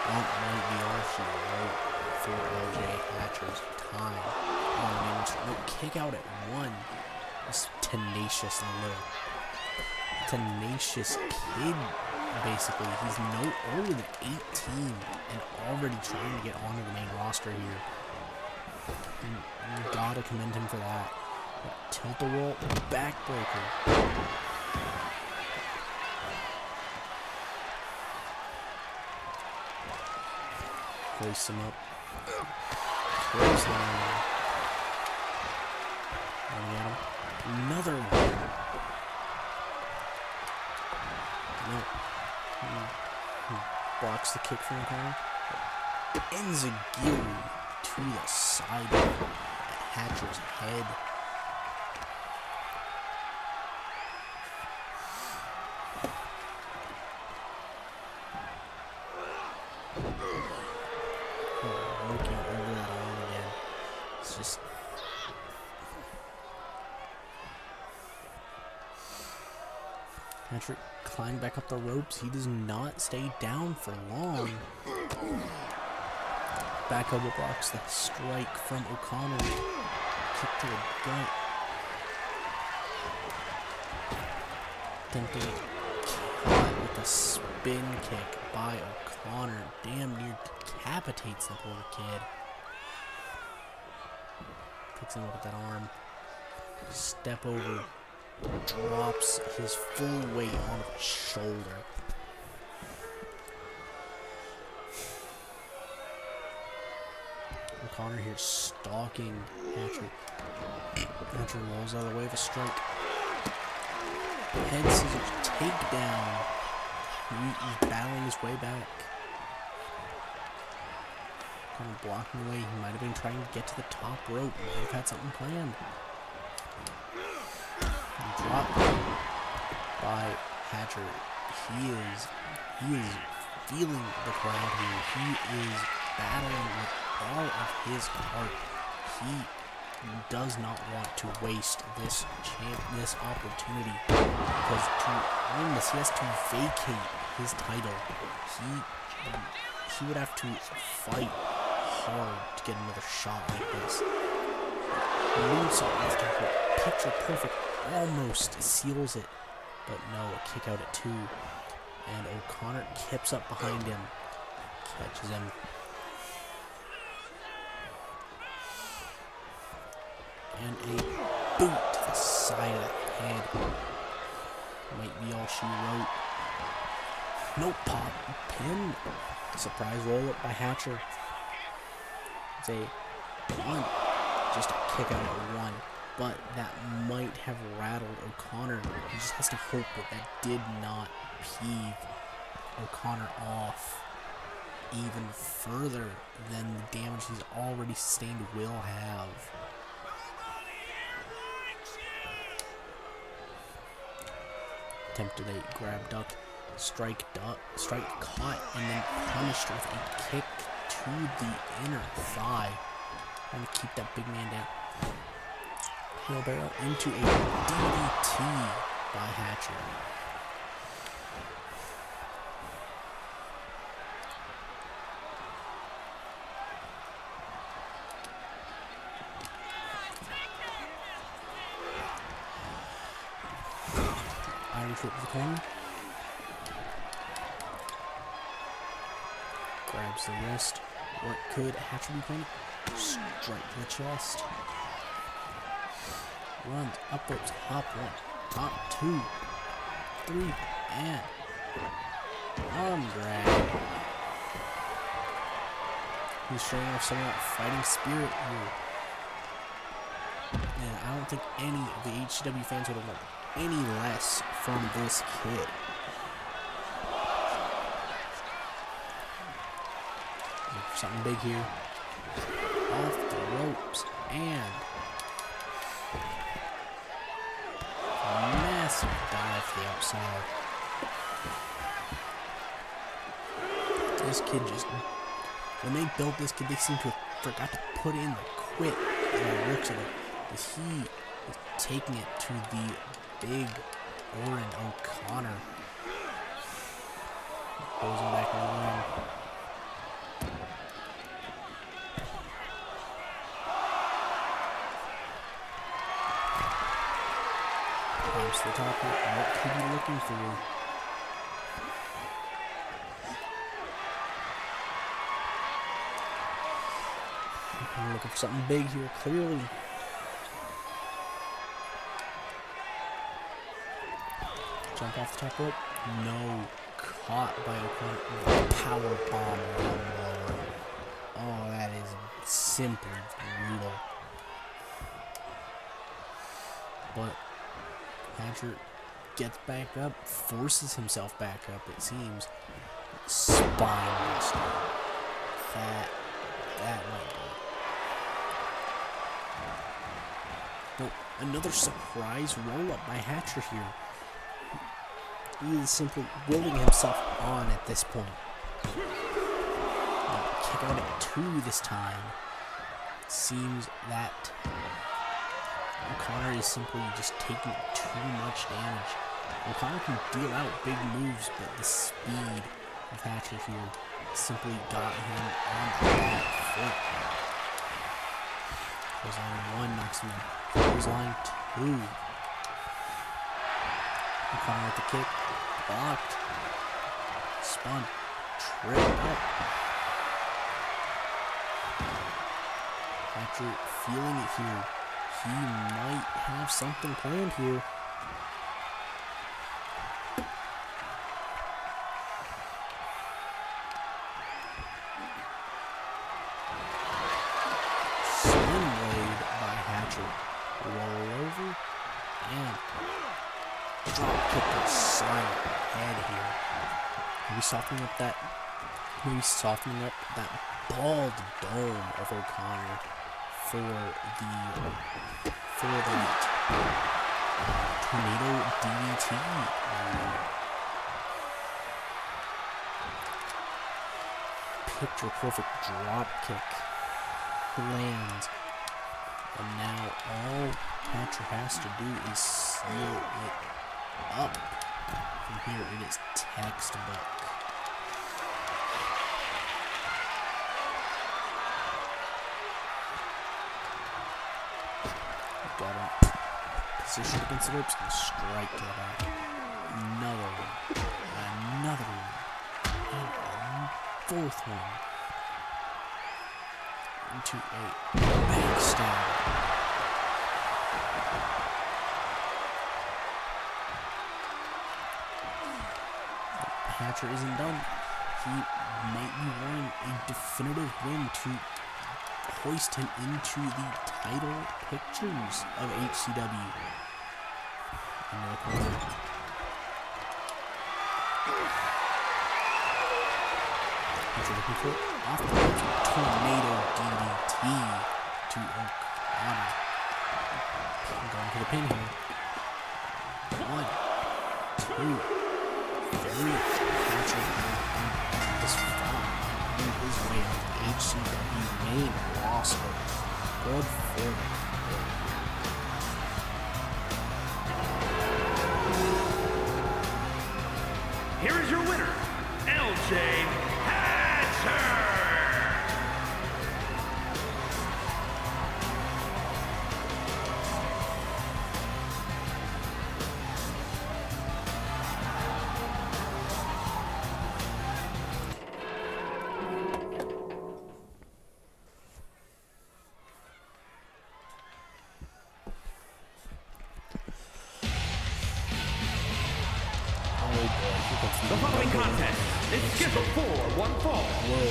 S1: That might be all she wrote for LJ Hatcher's time. No, kick out at one. This tenacious little. Tenacious kid, basically. He's no older than 18 and already trying to get onto the main roster here. You gotta commend him for that. Tilt-a-whirl backbreaker. Hoist him up. Clothesline. Another one. No. Blocks the kick from the corner. Enziguri to the side of Hatcher's head. Looking over that arm again. It's just... Patrick climbed back up the ropes. He does not stay down for long. Back elbow blocks the strike from O'Connor. Kick to the gut. Attempting caught with a spin kick by O'Connor. Damn near decapitates the poor kid. Picks him up with that arm. Step over. Drops his full weight on his shoulder. O'Connor here stalking Hatcher. Hatcher rolls out of the way of a strike. Head scissors takedown. He's battling his way back. Kind of blocking away. He might have been trying to get to the top rope. Might have had something planned. Dropped by Hatcher. He is feeling the crowd here. He is battling with all of his heart. He does not want to waste this opportunity, because to earn this, he has to vacate his title. He would have to fight hard to get another shot like this. Moonsault after picture perfect, almost seals it, but no, a kick out at 2, and O'Connor kips up behind him, catches him. And a boot to the side of the head. Might be all she wrote. No pop. Pin. Surprise roll up by Hatcher. It's a 1. Just a kick out at 1. But that might have rattled O'Connor. He just has to hope that did not peeve O'Connor off even further than the damage he's already sustained will have. Attempted a grab duck, strike caught, and then punished with a kick to the inner thigh. Trying to keep that big man down. Wheelbarrow into a DDT by Hatcher. Irish whip to the corner. Grabs the wrist. What could Hatcher be playing? Strike to the chest. Runs up ropes, hop 1, hop 2, 3, and arm drag. He's showing off some of that fighting spirit here. And I don't think any of the HCW fans would have wanted any less from this kid. Something big here. Off the ropes and massive dive to the outside. This kid just, when they built this kid, they seem to have forgot to put in the quit that looks at it. As he is taking it to the big Oren O'Connor. Pulls him back in the ring. Comes to the top rope. What could he be looking for? I'm looking for something big here, clearly. Jump off the top rope. No. Caught by O'Connor. Power bomb. Oh, that is simply brutal. But Hatcher gets back up, forces himself back up, it seems. Spine buster. That might do it. No, another surprise roll-up by Hatcher here. He is simply willing himself on at this point. Kick out at 2 this time. Seems that O'Connor is simply just taking too much damage. O'Connor can deal out big moves, but the speed of Hatcher here simply got him on that foot. Clothesline 1 knocks him in. Clothesline 2. O'Connor with the kick. Blocked. Spun. Tripped up. Hatcher feeling it here. He might have something planned here. Slim blade by Hatcher. Roll over and drop kick to the side of the head here. Maybe softening up that bald dome of O'Connor for the tornado DDT. Picture perfect drop kick lands, and now all Hatcher has to do is seal it up. From here, it is textbook. Got him positioned against the ropes and strike to the back. Another one, and a fourth one. Into a backstab. Hatcher isn't done. He might be wanting a definitive win to hoist him into the title pictures of HCW. Another corner. Hatcher looking for it. Off the ropes. Tornado DDT to O'Connor. Going for the pin here. 1, 2, 3. Hatcher is following his way on the HCW main roster. Good for him.
S2: Here is your winner, LJ Hatcher. The following contest is scheduled for one fall,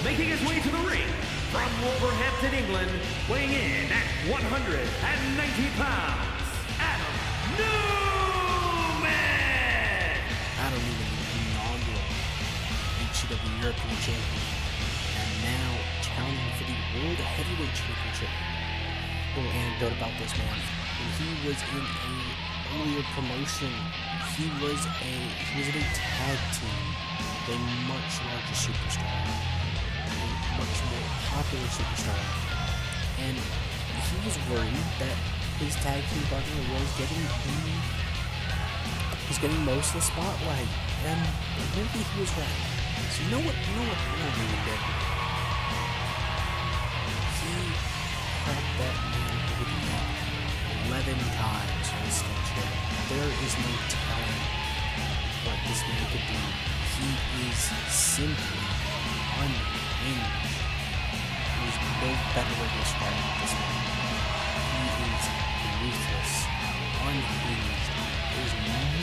S2: making his way to the ring from Wolverhampton, England, weighing in at 190 pounds, Adam Newman!
S1: Adam Newman, the inaugural HCW European Champion, and now challenging for the World Heavyweight Championship. A little anecdote about this man. When he was in a earlier promotion, he was in a tag team with a much larger superstar, a much more popular superstar, and he was worried that his tag team partner was getting most of the spotlight, and maybe he was right. So you know what Newman did? He cracked that man over the head 11 times on his steel chair. There is no telling what this man could do. He is simply unhinged. There is no better way to describe this man. He is ruthless, unhinged. There's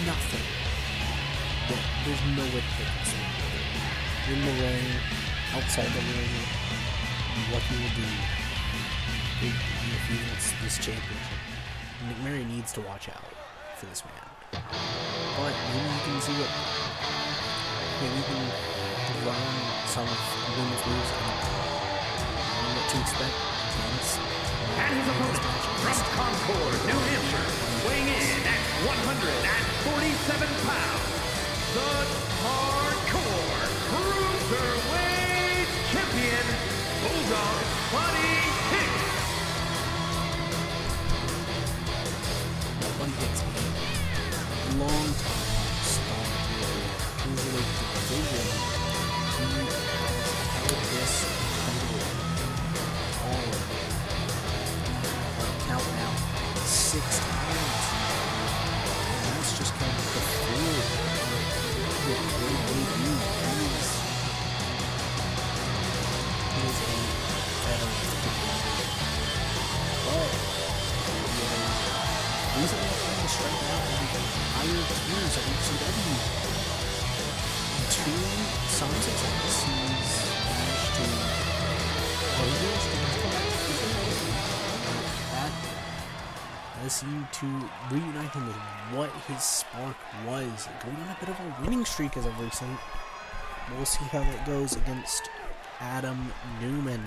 S1: nothing. There's no way to put this man. In the ring, outside the ring, what he will do. if he wants this championship. McMary needs to watch out for this man. But maybe he can see what. Maybe he can learn some of Newman's moves and learn what to expect against.
S2: And his opponent from Concord, New Hampshire, weighing in at 147 pounds, the Hardcore Cruiserweight Champion, Bulldog Buddy Hicks.
S1: Buddy Hicks, long time star cruiserweight division. He has held this title all count now 6 times. And that's just kind of the four of the great debut. He is a veteran. But recently trying to strike out in the higher tiers of HCW. 2 some success. He's managed to that seemed to reunite him with what his spark was. Going on a bit of a winning streak as of recent. We'll see how that goes against Adam Newman.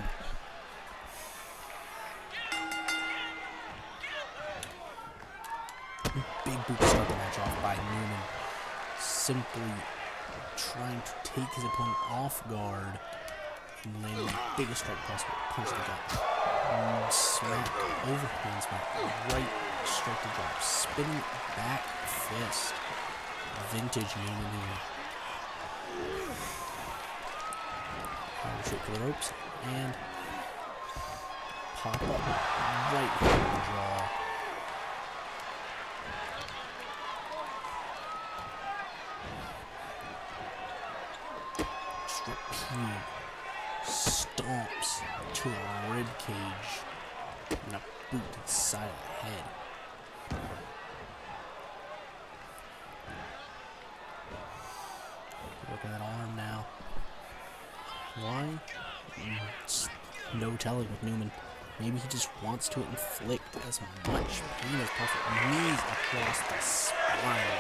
S1: Big boot to start the match off by Newman. Simply trying to take his opponent off guard and landing the biggest strike possible. Punch to the gut. Smack, overhand smack, right strike to drop, spinning back fist. Vintage Newman here. Power straight to the ropes and pop up right hand draw. Just repeated stomps to the rib cage and a boot to the side of the head. Working that arm now. Why? It's no telling with Newman. Maybe he just wants to inflict as much pain as possible. Knees across the spine.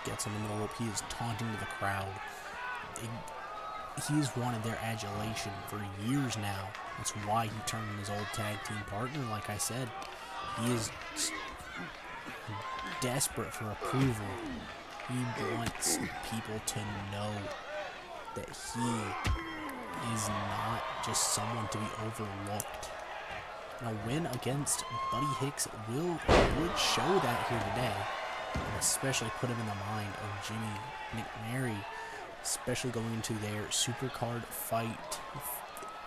S1: Gets in the middle rope. He is taunting to the crowd. He's wanted their adulation for years now. That's why he turned in his old tag team partner, like I said. He is desperate for approval. He wants people to know that he is not just someone to be overlooked. And a win against Buddy Hicks would show that here today. And especially put him in the mind of Jimmy McMary, especially going into their supercard fight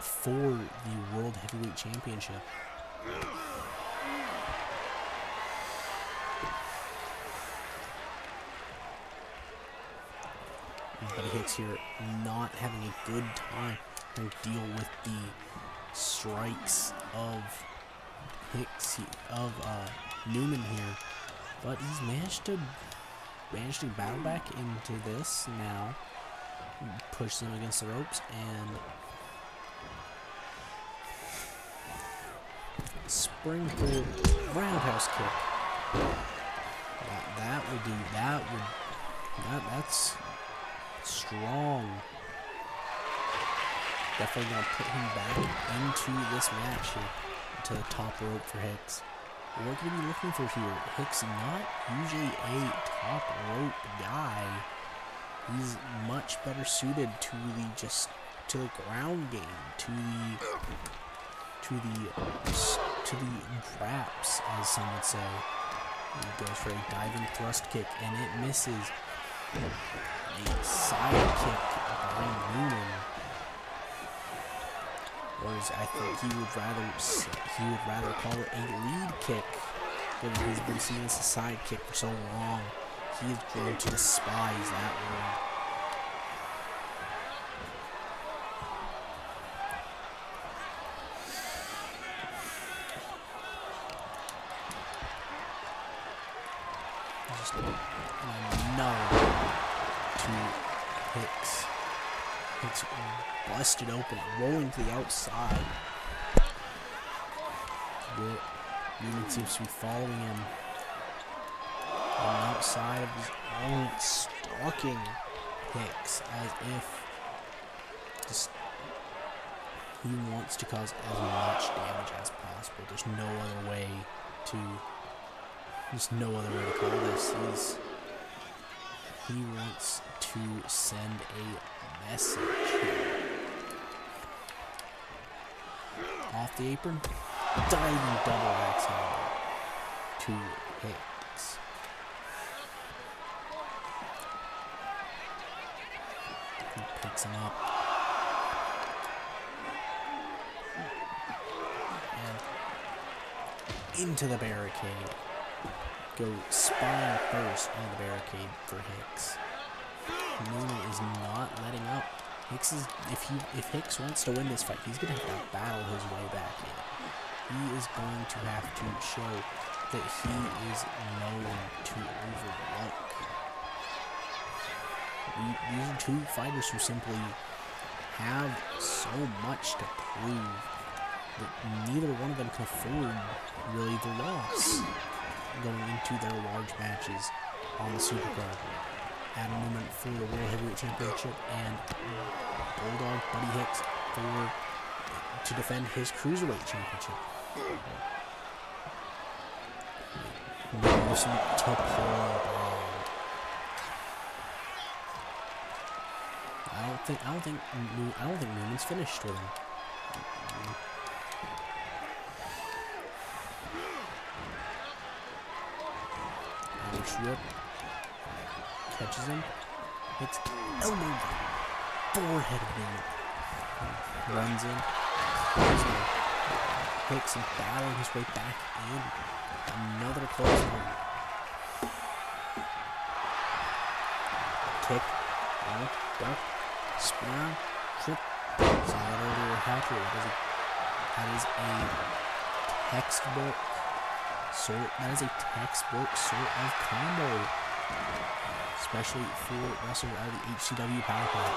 S1: for the World Heavyweight Championship. Buddy Hicks here not having a good time to deal with the strikes of Newman here. But he's managed to battle back into this now. Pushes him against the ropes and springboard roundhouse kick. That will do. That's strong. Definitely gonna put him back into this match here, to the top rope for Hicks. What are we looking for here? Hicks not usually a top rope guy. He's much better suited to the ground game, to the graps, as some would say. He goes for a diving thrust kick and it misses. A side kick by Newman. Whereas I think he would rather call it a lead kick, given he's been seeing this a side kick for so long. He has grown to despise that word. Just another to Hicks. Hicks busted open, rolling to the outside. Newman seems to be following him on the outside of his own, stalking Hicks as if just he wants to cause as much damage as possible. There's no other way to call this. He wants to send a message. Off the apron, diving double axe handle to Hicks. He picks him up. And into the barricade. Go spine first on the barricade for Hicks. Newman is not letting up. Hicks is if Hicks wants to win this fight, he's gonna have to battle his way back in. He is going to have to show that he is no one to overlook. These are two fighters who simply have so much to prove that neither one of them can afford really the loss going into their large matches on the Supercard. Adam Newman for the World Heavyweight Championship and Bulldog Buddy Hicks to defend his Cruiserweight Championship. Listen to Paul. I don't think Newman's finished with him. Irish whip. Catches him. Hits elbow. Forehead of Newman. Runs in. Hicks and battling his way back in. Another close one. Kick. Duck. Spin around. Trip. Slide over a hatchery. That is a textbook sort of combo. Especially for wrestlers out of the HCW power play.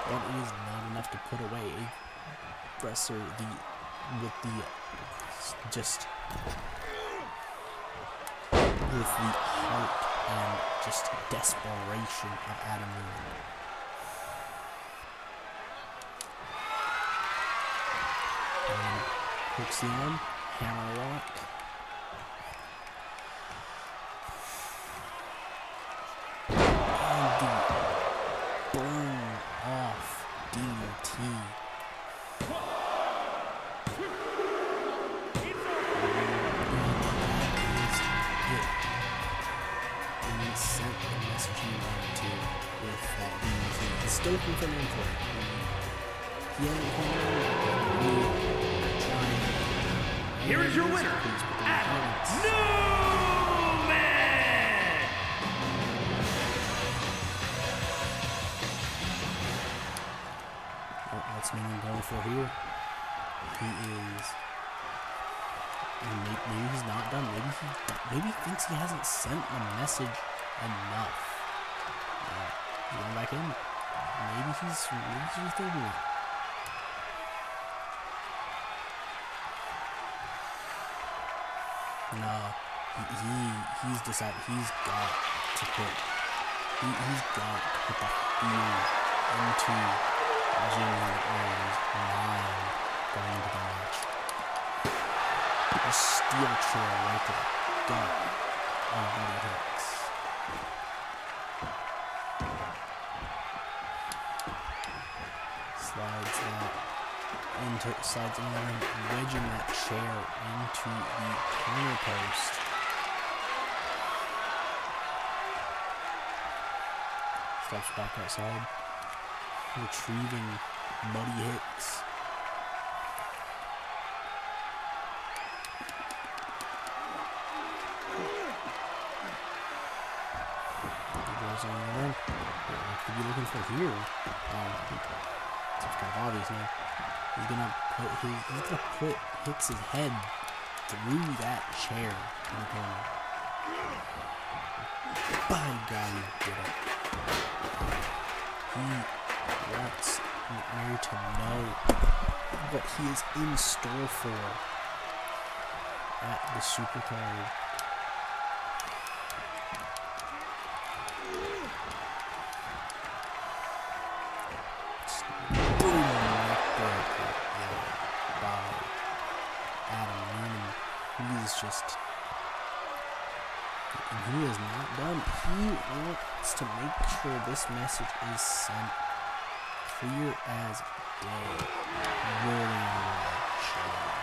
S1: That is not enough to put away a wrestler with the heart and just desperation of Adam Newman. And hooks the arm, hammer lock. And the burn off DDT. Sent the message he wanted to with that DDT. He's still looking for an import. He hasn't come
S2: Here is your winner, Adam Newman!
S1: What's Newman going for here? He is... Maybe he's not done. Maybe he thinks he hasn't sent the message enough. He's going back in. Maybe he's rethinking it. No, he's decided he's got to put the fear into Jimmy Owens' mind going into the match. A steel chair right to the gut of Buddy Hicks. Slides in there, wedging that chair into the corner post. Steps back outside, retrieving Buddy Hicks. What could be looking for here? It's kind of obvious now. He's gonna put Hicks's head through that chair in the corner. By God, he did it. He wants what he is in store for at the Supercard. He's just, and he is not done. He wants to make sure this message is sent clear as day. Really, really